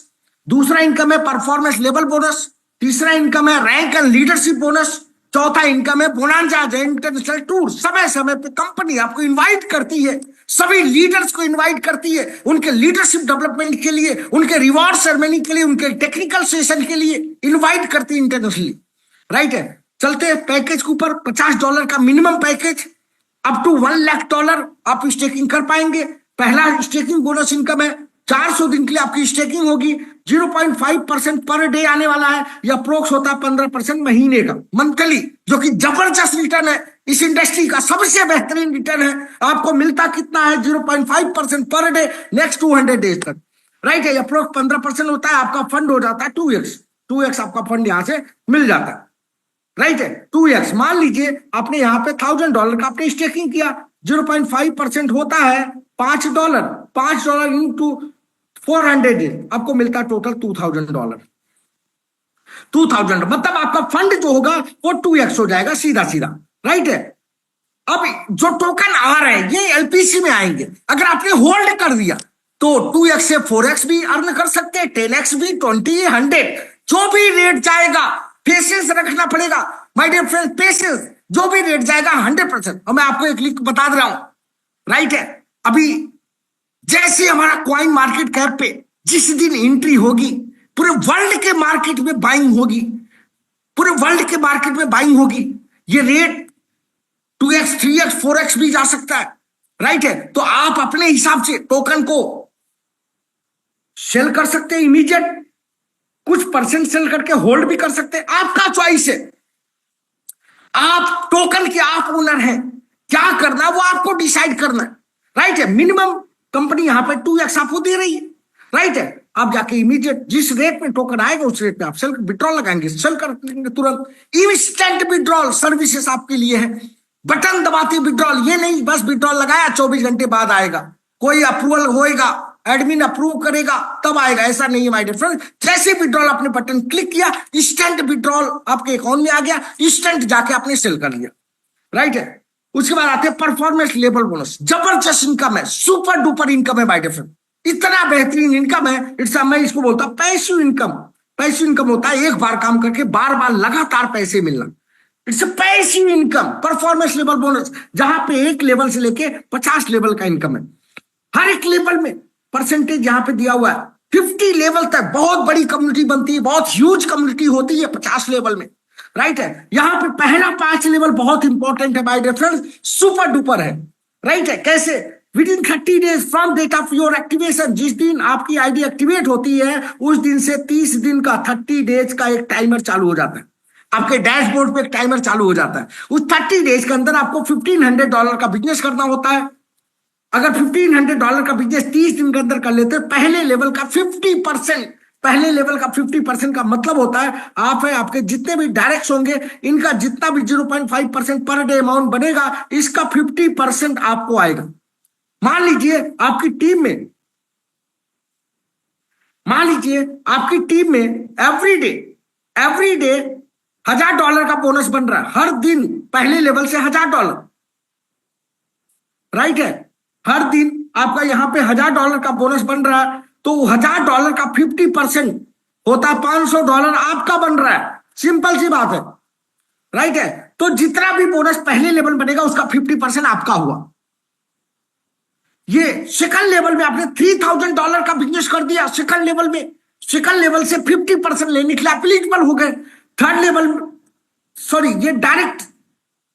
दूसरा इनकम है परफॉर्मेंस लेवल बोनस, तीसरा इनकम है रैंक एंड लीडरशिप बोनस, चौथा इनकम है बोनांजा इंटरनेशनल टूर। समय समय पे कंपनी आपको इनवाइट करती है, सभी लीडर्स को इनवाइट करती है उनके लीडरशिप डेवलपमेंट के लिए, उनके रिवॉर्ड सेरेमनी के लिए, उनके टेक्निकल सेशन के लिए इनवाइट करती है इंटरनेशनली। राइट है, चलते हैं पैकेज के ऊपर। $50 का मिनिमम पैकेज, अप टू $1,00,000 आप स्टेकिंग कर पाएंगे। पहला स्टेकिंग बोनस इनकम है, 400 दिन के लिए आपकी स्टेकिंग होगी, 0.5% पर डे आने वाला है, या अप्रोक्स होता है 15% महीने का, मंथली, जो कि जबरदस्त रिटर्न है। इस इंडस्ट्री का सबसे बेहतरीन रिटर्न है। आपको मिलता कितना है? 0.5% पर डे, नेक्स्ट 200 डेज तक। राइट है, अप्रोक्स 15% होता है, आपका फंड हो जाता है 2x आपका फंड यहां से मिल जाता है। राइट है, 2x। मान लीजिए आपने यहाँ पे $1,000 का आपने स्टेकिंग किया, 0.5% होता है $5, $5 इंटू 400 डेज, आपको मिलता है टोटल $2,000। 2000 मतलब आपका फंड जो होगा वो 2x हो जाएगा सीधा सीधा। राइट है, अब जो टोकन आ रहे हैं ये एलपीसी में आएंगे। अगर आपने होल्ड कर दिया तो 2x से 4x भी अर्न कर सकते हैं, 10x भी, 20, 100, जो भी रेट जाएगा, पेशेंस रखना पड़ेगा माय डियर फ्रेंड, पेशेंस। जो भी रेट जाएगा 100%। और मैं आपको एक लिंक बता दे रहा हूं। राइट है, अभी जैसे हमारा कॉइन मार्केट कैप पे जिस दिन एंट्री होगी, पूरे वर्ल्ड के मार्केट में बाइंग होगी, पूरे वर्ल्ड के मार्केट में बाइंग होगी। ये रेट 2x, 3x, 4x भी जा सकता है। राइट है, तो आप अपने हिसाब से टोकन को सेल कर सकते हैं इमीडिएट, कुछ परसेंट सेल करके होल्ड भी कर सकते हैं, आपका चॉइस है। आप टोकन के आप ओनर हैं, क्या करना वो आपको डिसाइड करना है। राइट है, मिनिमम कंपनी यहां पर 2x आपको दे रही है। राइट है, आप जाके इमीडिएट जिस रेट में टोकन आएगा उस रेट में आप सेल विड्रॉल लगाएंगे, सेल कर देंगे तुरंत। इंस्टेंट विड्रॉल सर्विसेज आपके लिए है, बटन दबाते विड्रॉल, ये नहीं बस विड्रॉल लगाया 24 घंटे बाद आएगा, कोई अप्रूवल होएगा, एडमिन अप्रूव करेगा तब आएगा, ऐसा नहीं है माय डियर फ्रेंड। जैसे विड्रॉल आपने बटन क्लिक किया, इंस्टेंट विड्रॉल आपके अकाउंट में आ गया, इंस्टेंट जाके आपने सेल कर लिया। राइट है, उसके बाद आते हैं परफॉर्मेंस लेवल बोनस। जबरदस्त इनकम है, सुपर डुपर इनकम है माय डियर फ्रेंड, इतना बेहतरीन इनकम है। मैं इसको बोलता हूं पैसिव इनकम। पैसिव इनकम होता है एक बार काम करके बार बार लगातार पैसे मिलना, it's passive income. Performance level bonus, जहां पे एक लेवल से लेके 50 लेवल का इनकम है, हर एक लेवल में परसेंटेज यहां पे दिया हुआ है। 50 लेवल तक बहुत बड़ी कम्युनिटी बनती है, बहुत ह्यूज कम्युनिटी होती है 50 लेवल में। राइट है, यहां पे पहला 5 लेवल बहुत इंपॉर्टेंट है my dear friends, super duper है। राइट है, कैसे? Within 30 days from date of your activation, जिस दिन आपकी आईडी एक्टिवेट होती है उस दिन से 30 दिन का 30 डेज का एक टाइमर चालू हो जाता है। आपके डैशबोर्ड पे एक टाइमर चालू हो जाता है। उस 30 डेज के अंदर आपको $1500 का बिजनेस करना होता है। अगर $1500 का बिजनेस 30 दिन के अंदर कर लेते हैं, पहले लेवल का 50%, पहले लेवल का 50% का मतलब होता है आप है आपके जितने भी डायरेक्ट होंगे इनका जितना भी 0.5% पर डे अमाउंट बनेगा, इसका 50% आपको आएगा। मान लीजिए आपकी टीम में, मान लीजिए आपकी टीम में एवरी डे $1000 का बोनस बन रहा है हर दिन, पहले लेवल से $1000, राइट है। हर दिन आपका यहां पे $1000 का बोनस बन रहा है, तो $1000 का 50% होता है $500 आपका बन रहा है। सिंपल सी बात है, राइट है। तो जितना भी बोनस पहले लेवल बनेगा उसका 50% आपका हुआ। ये सेकंड लेवल में आपने $3000 का बिजनेस कर दिया। सेकंड लेवल में, सेकंड लेवल से 50% लेने के लिए आप एलिजिबल हो गए। थर्ड लेवल, सॉरी, ये डायरेक्ट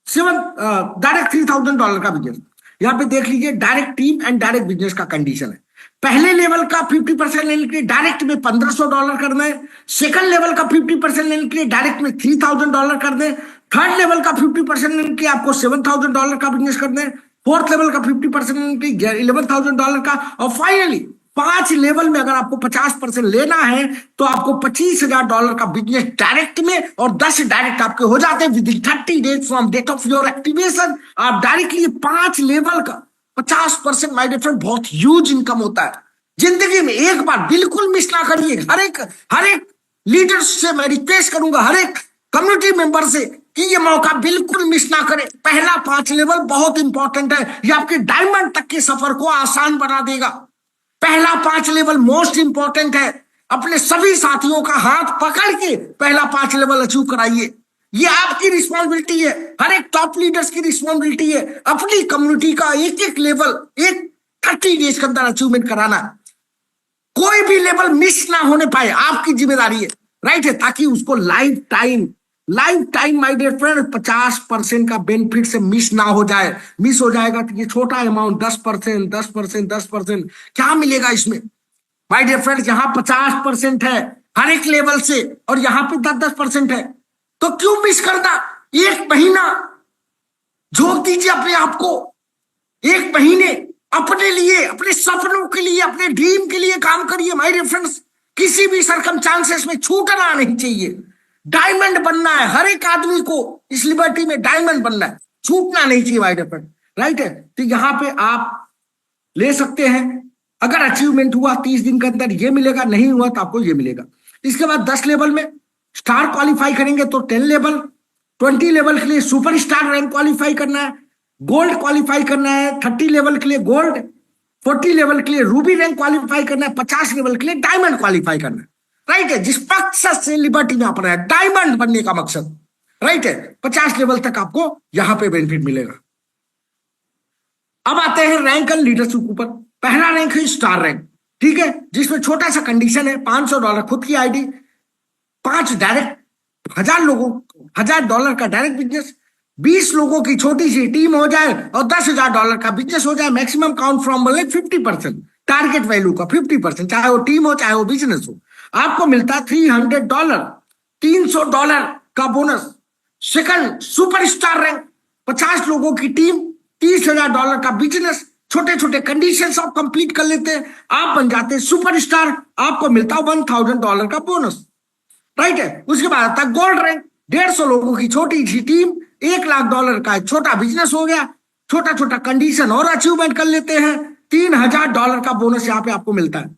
$3000 का बिजनेस। यहां पे देख लीजिए direct team and direct business का कंडीशन है। पहले लेवल का 50% लेने के लिए डायरेक्ट में $1500 करना है। सेकंड लेवल का 50% लेने के लिए डायरेक्ट में $3000 कर दे। थर्ड लेवल का 50% लेने के लिए आपको $7000 का बिजनेस करना है। फोर्थ लेवल का 50% लेने के लिए $11,000 का। और फाइनली 5 लेवल में अगर आपको 50% लेना है तो आपको $25,000 का बिजनेस डायरेक्ट में और 10 डायरेक्ट आपके हो जाते हैं within 30 days from date of your activation. आप डायरेक्टली 5 लेवल का 50% माय डियर फ्रेंड बहुत ह्यूज इनकम होता है। जिंदगी में एक बार बिल्कुल मिस ना करिए। हर एक लीडर से मैं रिक्वेस्ट करूंगा, हर एक कम्युनिटी मेंबर से, कि ये मौका बिल्कुल मिस ना करें। पहला 5 लेवल बहुत इंपॉर्टेंट है, ये आपके डायमंड तक के सफर को आसान बना देगा। पहला 5 लेवल मोस्ट इंपॉर्टेंट है। अपने सभी साथियों का हाथ पकड़ के पहला 5 लेवल अचीव कराइए। ये आपकी रिस्पॉन्सिबिलिटी है, हर एक टॉप लीडर्स की रिस्पॉन्सिबिलिटी है अपनी कम्युनिटी का एक लेवल एक 30 डेज के अंदर अचीवमेंट कराना। कोई भी लेवल मिस ना होने पाए, आपकी जिम्मेदारी है, राइट है, ताकि उसको life time my dear friend 50% का बेनिफिट से मिस ना हो जाए। मिस हो जाएगा तो ये छोटा अमाउंट 10% क्या मिलेगा इसमें माय डियर फ्रेंड। यहां 50% है हर एक लेवल से और यहां पे 10% है, तो क्यों मिस करना। एक महीना झोंक दीजिए अपने आप को, एक महीने अपने लिए, अपने सपनों के लिए, अपने ड्रीम के लिए काम करिए माय डियर फ्रेंड्स। किसी भी सरकमस्टांसेस में छूटना नहीं चाहिए। डायमंड बनना है हर एक आदमी को, इस लिबर्टी में डायमंड बनना है, छूटना नहीं चाहिए माय डियर फ्रेंड, राइट है। तो यहां पे आप ले सकते हैं। अगर अचीवमेंट हुआ 30 दिन के अंदर ये मिलेगा, नहीं हुआ तो आपको ये मिलेगा। इसके बाद 10 लेवल में स्टार क्वालिफाई करेंगे तो 10 लेवल, 20 लेवल के लिए सुपर स्टार रैंक क्वालिफाई करना है, गोल्ड क्वालिफाई करना है, 30 लेवल के लिए गोल्ड, 40 लेवल के लिए रूबी रैंक क्वालिफाई करना है, 50 लेवल के लिए डायमंड क्वालिफाई करना है, राइट है। जिस मकसद से लिबर्टी में अपना है डायमंड बनने का मकसद, राइट है। 50 लेवल तक आपको यहां पे बेनिफिट मिलेगा। अब आते हैं रैंक एंड लीडरशिप ऊपर। पहला रैंक है स्टार रैंक, ठीक है, जिसमें छोटा सा कंडीशन है, $500 खुद की आईडी, 5 डायरेक्ट, $1000 का डायरेक्ट बिजनेस, 20 लोगों की छोटी सी टीम हो जाए और $10,000 का बिजनेस हो जाए। Maximum count from 50%, target value का 50%, चाहे वो टीम हो चाहे वो बिजनेस हो। आपको मिलता है $300, $300 का bonus. Second super star rank, 50 लोगों की टीम, $30,000 का बिजनेस, छोटे छोटे कंडीशन आप कंप्लीट कर लेते हैं, आप बन जाते हैं सुपर स्टार, आपको मिलता है $1,000 का बोनस, राइट है। उसके बाद आता है गोल्ड रैंक, 150 लोगों की छोटी सी टीम, $1,00,000 का छोटा बिजनेस हो गया, छोटा छोटा कंडीशन और अचीवमेंट कर लेते हैं, $3,000 का बोनस यहाँ पे आपको मिलता है,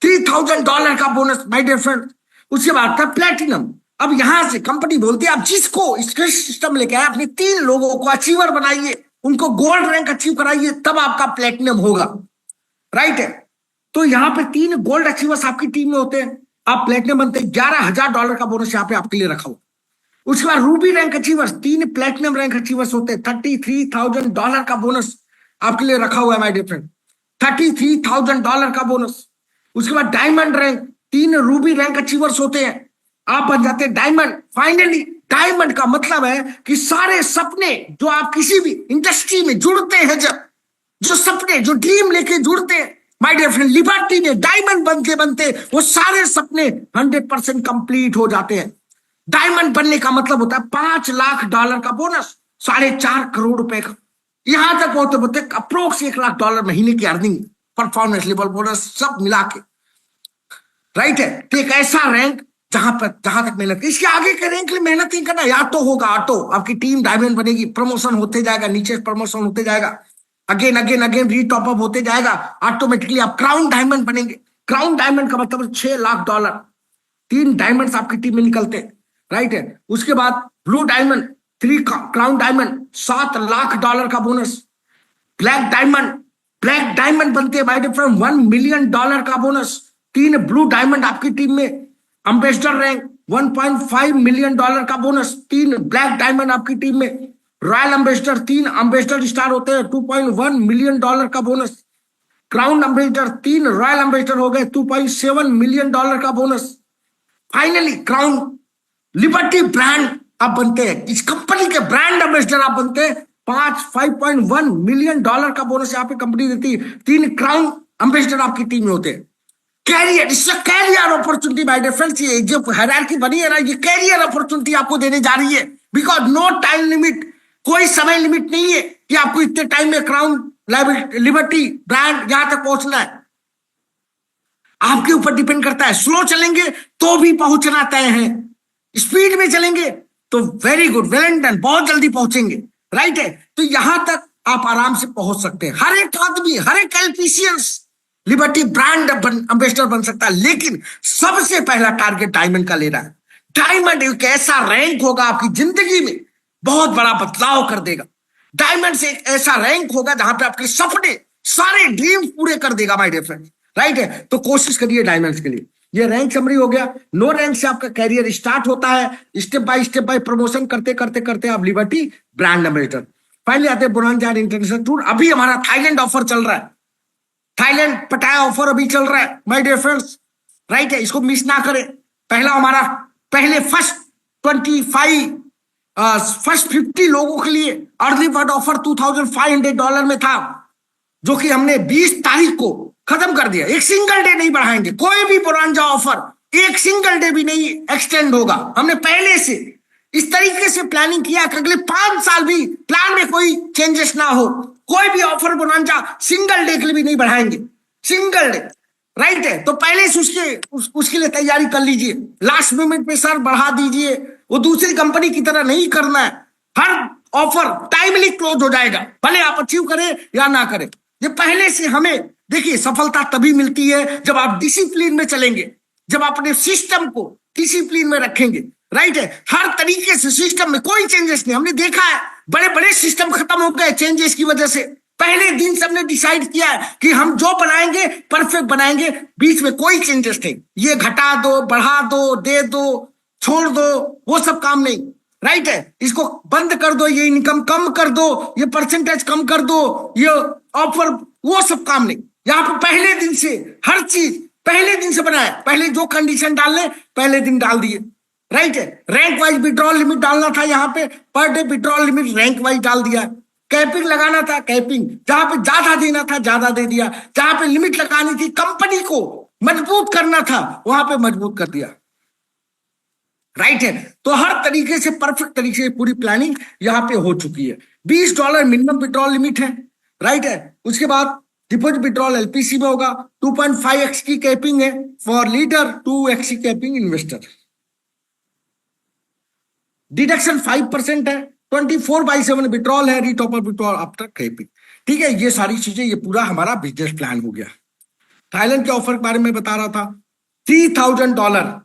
$3,000 का बोनस माय डियर फ्रेंड। उसके बाद था प्लेटिनम। अब यहां से कंपनी बोलती है आप जिसको इसके सिस्टम लेके आए अपने 3 लोगों को अचीवर बनाइए, उनको गोल्ड रैंक अचीव कराइए, तब आपका प्लेटिनम होगा, राइट है। तो यहाँ पे 3 गोल्ड अचीवर्स आपकी टीम में होते हैं, आप प्लेटिनम बनते हैं। $11,000 का बोनस यहाँ पे आपके लिए रखा हुआ। उसके बाद Ruby rank achievers, 3 platinum rank achievers होते हैं, $33,000 का बोनस आपके लिए रखा हुआ है माय डियर फ्रेंड, $33,000 का बोनस। उसके बाद diamond rank, 3 Ruby rank achievers होते हैं, आप बन जाते हैं डायमंड। फाइनली डायमंड का मतलब है कि सारे सपने जो आप किसी भी इंडस्ट्री में जुड़ते हैं, जब जो सपने, जो ड्रीम लेके जुड़ते हैं माय डियर फ्रेंड, लिबर्टी में डायमंड बनते बनते वो सारे सपने 100% कंप्लीट हो जाते हैं। डायमंड बनने का मतलब होता है $5 लाख का बोनस, 4.5 करोड़ का। यहां तक पहुंचते पहुंचते अप्रोक्स $1 लाख महीने की अर्निंग, परफॉर्मेंस लेवल बोनस सब मिला के, राइट है। तो एक ऐसा रैंक जहां तक मेहनत, इसके आगे के रैंक के लिए मेहनत नहीं करना, या तो होगा ऑटो, आपकी टीम डायमंड बनेगी, प्रमोशन होते जाएगा, नीचे प्रमोशन होते जाएगा, अगेन अगेन अगेन रीटॉप अप होते जाएगा, ऑटोमेटिकली आप क्राउन डायमंड बनेंगे। क्राउन डायमंड का मतलब $6 लाख, 3 डायमंड्स आपकी टीम में निकलते हैं, राइट है। उसके बाद blue diamond, 3 crown diamond, $7 lakh का बोनस। ब्लैक डायमंड बनते हैं बाय डिफरेंट, $1 मिलियन का बोनस। 3 ब्लू डायमंड आपकी टीम में, एम्बेसडर रैंक, $1.5 मिलियन का बोनस। 3 ब्लैक डायमंड आपकी टीम में, रॉयल एम्बेसडर, 3 एम्बेसडर स्टार होते हैं, $2.1 मिलियन का bonus. Crown ambassador, 3 royal ambassador हो गए, $2.7 मिलियन का bonus. Finally crown liberty brand आप बनते हैं, इस कंपनी के ब्रांड एम्बेसडर आप बनते हैं, 5.1 मिलियन का बोनस यहाँ पे कंपनी देती है। 3 क्राउन एम्बेसडर आपकी टीम में होते हैं। कैरियर, इससे कैरियर अपॉर्चुनिटी बाय डिफरेंस, ये जो हायरार्की बनी है ना, ये कैरियर अपॉर्चुनिटी आपको देने जा रही है, बिकॉज नो टाइम लिमिट, कोई समय लिमिट नहीं है कि आपको इतने टाइम में क्राउन लिबर्टी ब्रांड यहां तक पहुंचना है। आपके ऊपर डिपेंड करता है, स्लो चलेंगे तो भी पहुंचना तय है, स्पीड में चलेंगे तो very good, well and done, बहुत जल्दी पहुंचेंगे, राइट है। तो यहां तक आप आराम से पहुंच सकते हैं। हर एक आदमी, हर एक एलपीसीएस लिबर्टी ब्रांड एम्बेसडर बन सकता है, लेकिन सबसे पहला टारगेट डायमंड का लेना है। डायमंड एक ऐसा रैंक होगा आपकी जिंदगी में, बहुत बड़ा बदलाव कर देगा। डायमंड से एक ऐसा रैंक होगा जहां पे आपके सपने, सारे ड्रीम्स पूरे कर देगा माय डियर फ्रेंड्स, राइट है। तो कोशिश करिए डायमंड्स के लिए। ये रैंक समरी हो गया। नो रैंक से आपका कैरियर स्टार्ट होता है, स्टेप बाय प्रमोशन करते करते करते आप लिबर्टी ब्रांड एम्बेसडर। फाइनली आते हैं बोनांजा इंटरनेशनल टूर। अभी हमारा थाईलैंड ऑफर चल रहा है, थाईलैंड पटाया ऑफर अभी चल रहा है माय डियर फ्रेंड्स, राइट है। इसको मिस ना करें। पहला हमारा पहले फर्स्ट 50 लोगों के लिए अर्ली बर्ड ऑफर $2,500 में था, जो कि हमने 20 तारीख को खत्म कर दिया। एक सिंगल डे नहीं बढ़ाएंगे, कोई भी बोनांजा ऑफर एक सिंगल डे भी नहीं एक्सटेंड होगा। हमने पहले से इस तरीके से प्लानिंग किया कि अगले 5 साल भी प्लान में कोई चेंजेस ना हो, कोई भी ऑफर बोनांजा सिंगल डे के लिए भी नहीं बढ़ाएंगे, सिंगल डे, राइट है। तो पहले से उसके लिए तैयारी कर लीजिए। लास्ट मोमेंट पे सर बढ़ा दीजिए, वो दूसरी कंपनी की तरह नहीं करना है। हर ऑफर टाइमली क्लोज हो जाएगा, भले आप अचीव करें या ना करें। ये पहले से हमें देखिए, सफलता तभी मिलती है जब आप डिसिप्लिन में चलेंगे, जब आप अपने सिस्टम को डिसिप्लिन में रखेंगे, राइट है। हर तरीके से सिस्टम में कोई चेंजेस नहीं। हमने देखा है बड़े बड़े सिस्टम खत्म हो गए चेंजेस की वजह से। पहले दिन से हमने डिसाइड किया है कि हम जो बनाएंगे परफेक्ट बनाएंगे, बीच में कोई चेंजेस नहीं। ये घटा दो, बढ़ा दो, दे दो, छोड़ दो, वो सब काम नहीं, राइट है। इसको बंद कर दो, ये इनकम कम कर दो, ये परसेंटेज कम कर दो, ये ऑफर, वो सब काम नहीं। यहाँ पे पहले दिन से हर चीज पहले दिन से बनाया, पहले जो कंडीशन डालने पहले दिन डाल दिए, राइट है। रैंक वाइज विड्रॉल लिमिट डालना था, यहाँ पे per day withdrawal limit rank wise डाल दिया। कैपिंग लगाना था, कैपिंग जहां पे ज्यादा देना था ज्यादा दे दिया, जहां पे लिमिट लगानी थी, कंपनी को मजबूत करना था वहां पे मजबूत कर दिया, राइट है। तो हर तरीके से परफेक्ट तरीके से पूरी प्लानिंग यहाँ पे हो चुकी है। $20 मिनिमम विड्रॉल लिमिट है, राइट है। उसके बाद डिपॉजिट विड्रॉल एलपीसी में होगा, 2.5x की कैपिंग है फॉर लीडर, 2x की कैपिंग इन्वेस्टर। डिडक्शन 5% है, 24/7 विड्रॉल है, रीटॉपर विड्रॉल आफ्टर कैपिंग, ठीक है। ये सारी चीजें, ये पूरा हमारा बिजनेस प्लान हो गया। थाईलैंड के ऑफर के बारे में बता रहा था, $3,000।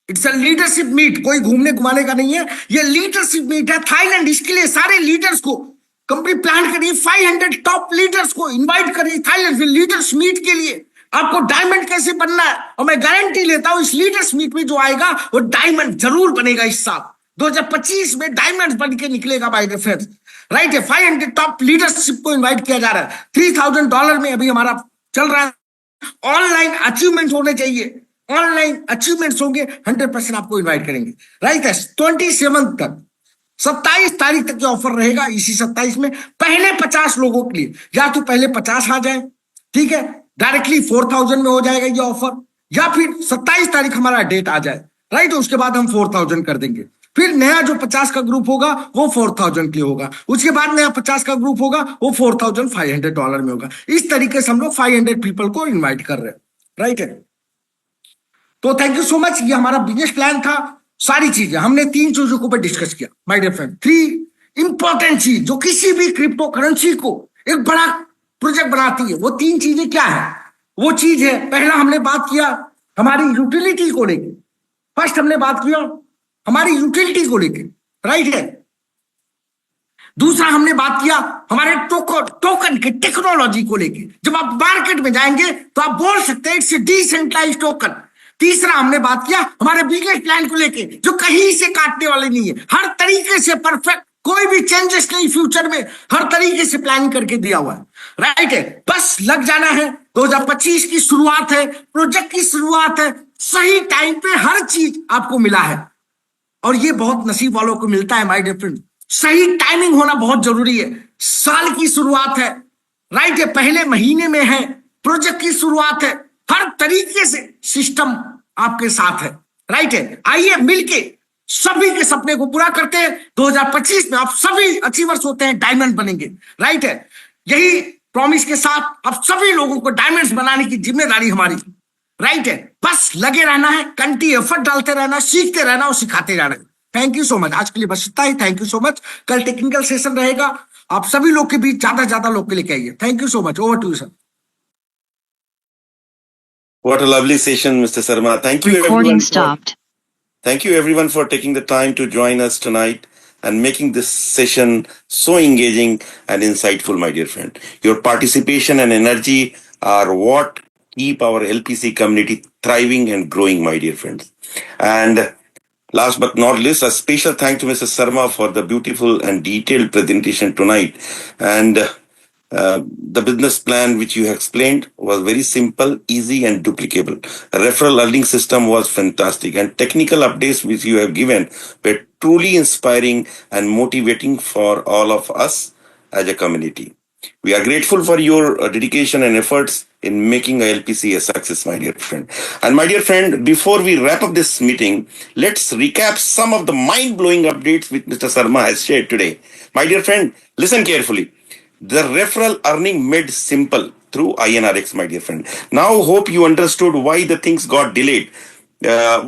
इट्स अ लीडरशिप मीट, कोई घूमने घुमाने का नहीं है, ये लीडरशिप मीट है थाईलैंड। इसके लिए सारे लीडर्स को कंपनी प्लान करिए, 500 टॉप लीडर्स को इनवाइट करिए थाईलैंड लीडर्स मीट के लिए। आपको डायमंड कैसे बनना है, और मैं गारंटी लेता हूं इस लीडर्स मीट में जो आएगा वो डायमंड जरूर बनेगा। इस साल 2025 में डायमंड बन के निकलेगा बाय डिफरेंस, राइट है। 500 टॉप लीडरशिप को इन्वाइट किया जा रहा है। $3,000 में अभी हमारा चल रहा है। ऑनलाइन अचीवमेंट होने चाहिए, ऑनलाइन अचीवमेंट्स होंगे, 100% आपको इन्वाइट करेंगे, राइट है। 27 तक 27 तारीख तक ये ऑफर रहेगा। इसी 27 में पहले 50 लोगों के लिए, या तो पहले 50 आ जाए, ठीक है, डायरेक्टली 4000 में हो जाएगा ये ऑफर, या फिर 27 तारीख हमारा डेट आ जाए, राइट, उसके बाद हम 4000 कर देंगे। फिर नया जो 50 का ग्रुप होगा वो 4000 के लिए होगा, उसके बाद नया 50 का ग्रुप होगा वो $4500 में होगा। इस तरीके से हम लोग 500 पीपल को इन्वाइट कर रहे हैं, राइट है। तो थैंक यू सो मच। ये हमारा बिजनेस प्लान था। सारी चीजें हमने 3 चीजों के ऊपर डिस्कस किया माय डियर फ्रेंड। 3 इंपॉर्टेंट चीज जो किसी भी क्रिप्टो करेंसी को एक बड़ा प्रोजेक्ट बनाती है, वो 3 चीजें क्या है? वो चीज है, पहला हमने बात किया हमारी यूटिलिटी को लेके। फर्स्ट हमने बात किया हमारी यूटिलिटी को लेके, राइट है। दूसरा हमने बात किया हमारे टोकन के टेक्नोलॉजी को लेके। जब आप मार्केट में जाएंगे तो आप बोल सकते हैं इट्स डिसेंट्रलाइज्ड टोकन। तीसरा हमने बात किया हमारे बिजनेस प्लान को लेके, जो कहीं से काटने वाले नहीं है, हर तरीके से परफेक्ट, कोई भी चेंजेस नहीं फ्यूचर में, हर तरीके से प्लानिंग करके दिया हुआ है, राइट है। बस लग जाना है। 2025 की शुरुआत है, प्रोजेक्ट की शुरुआत है, सही टाइम पे हर चीज आपको मिला है, और ये बहुत नसीब वालों को मिलता है माय डियर फ्रेंड। सही टाइमिंग होना बहुत जरूरी है। साल की शुरुआत है, राइट है, पहले महीने में है, प्रोजेक्ट की शुरुआत है, हर तरीके से सिस्टम आपके साथ है, राइट है। आइए मिलके सभी के सपने को पूरा करते हैं। 2025 में आप सभी अचीवर्स होते हैं, डायमंड बनेंगे, राइट है। यही प्रॉमिस के साथ आप सभी लोगों को डायमंड्स बनाने की जिम्मेदारी हमारी, राइट है। बस लगे रहना है, कंटिन्यू एफर्ट डालते रहना, सीखते रहना और सिखाते रहना। Thank you so much. आज के लिए बस इतना ही। Thank you so much. कल टेक्निकल सेशन रहेगा, आप सभी लोग के बीच ज्यादा लोग के लेके आइए। Thank you so much. Over to you sir. What a lovely session, Mr. Sarma. Thank you Recording everyone. stopped. Thank you everyone for taking the time to join us tonight and making this session so engaging and insightful, my dear friend. Your participation and energy are what keep our LPC community thriving and growing, my dear friends. And last but not least, a special thank to Mr. Sarma for the beautiful and detailed presentation tonight. And the business plan which you explained was very simple, easy, and duplicable. A referral earning system was fantastic, and technical updates which you have given were truly inspiring and motivating for all of us as a community. We are grateful for your dedication and efforts in making LPC a success, my dear friend. And my dear friend, before we wrap up this meeting, let's recap some of the mind-blowing updates which Mr. Sarma has shared today. My dear friend, listen carefully. The referral earning made simple through INRX, my dear friend. Now hope you understood why the things got delayed.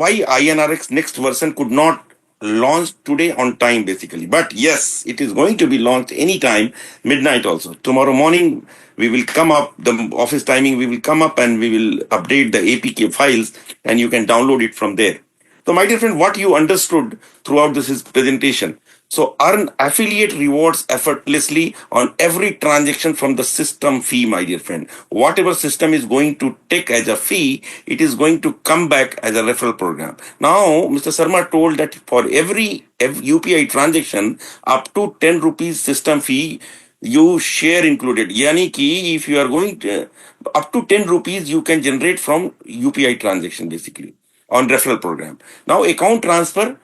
Why INRX next version could not launch today on time, basically. But yes, it is going to be launched anytime, midnight also. Tomorrow morning, we will come up, the office timing, we will come up and we will update the APK files and you can download it from there. So my dear friend, what you understood throughout this presentation, so earn affiliate rewards effortlessly on every transaction from the system fee, my dear friend. Whatever system is going to take as a fee, it is going to come back as a referral program. Now, Mr. Sarma told that for every UPI transaction, up to 10 rupees system fee, you share included. Yani ki if you are going to, up to 10 rupees, you can generate from UPI transaction basically on referral program. Now, account transfer,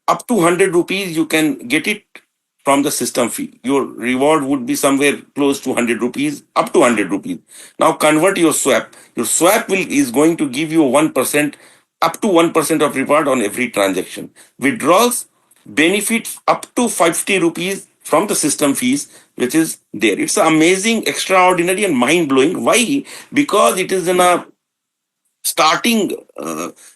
up to 100 rupees, you can get it from the system fee. Your reward would be somewhere close to 100 rupees, up to 100 rupees. Now convert your swap. Your swap is going to give you 1%, up to 1% of reward on every transaction. Withdrawals, benefits up to 50 rupees from the system fees, which is there. It's amazing, extraordinary, and mind-blowing. Why? Because it is in a starting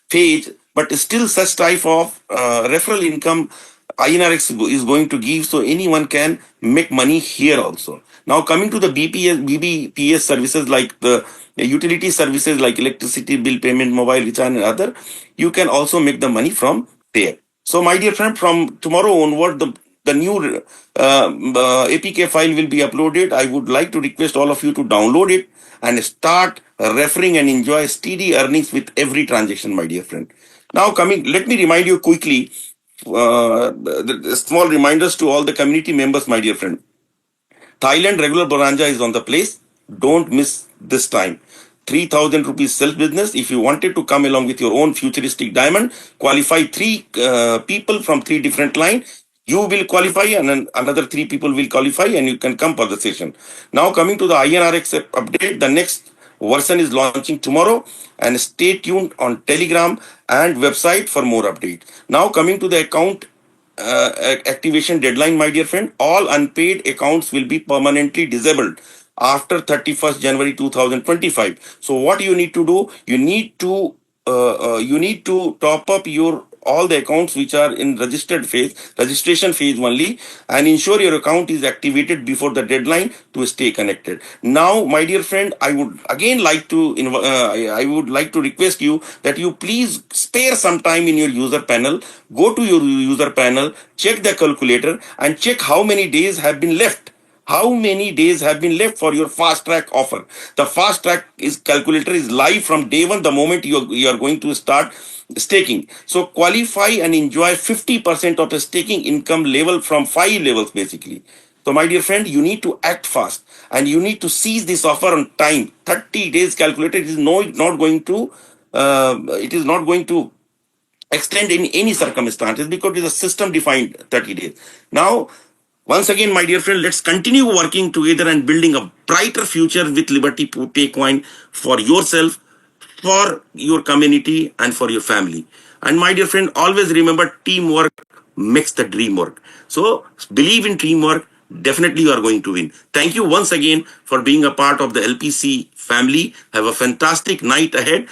phase, but still such type of referral income INRX is going to give, so anyone can make money here also. Now coming to the BBPS services, like the utility services like electricity bill payment, mobile recharge and other, you can also make the money from there. So my dear friend, from tomorrow onward, the new APK file will be uploaded. I would like to request all of you to download it and start referring and enjoy steady earnings with every transaction, my dear friend. Now let me remind you quickly, the small reminders to all the community members, my dear friend. Thailand regular Boranja is on the place. Don't miss this time. 3,000 rupees self business. If you wanted to come along with your own futuristic diamond, qualify three people from three different lines. You will qualify, and then another three people will qualify, and you can come for the session. Now, coming to the INRX update, the next version is launching tomorrow, and stay tuned on Telegram and website for more update. Now, coming to the account activation deadline, my dear friend, all unpaid accounts will be permanently disabled after 31st January 2025. So what you need to do, you need to top up your all the accounts which are in registration phase only, and ensure your account is activated before the deadline to stay connected. Now, my dear friend, I would again like to I would like to request you that you please spare some time in your user panel. Go to your user panel, check the calculator, and check how many days have been left. How many days have been left for your fast track offer? The fast track is calculator is live from day one, the moment you are going to start staking. So qualify and enjoy 50% of the staking income level from 5 levels basically. So my dear friend, you need to act fast and you need to seize this offer on time. 30 days calculator is not going to extend in any circumstances, because it is a system defined 30 days. Now, once again, my dear friend, let's continue working together and building a brighter future with Liberty Paycoin for yourself, for your community, and for your family. And my dear friend, always remember, teamwork makes the dream work. So believe in teamwork. Definitely you are going to win. Thank you once again for being a part of the LPC family. Have a fantastic night ahead.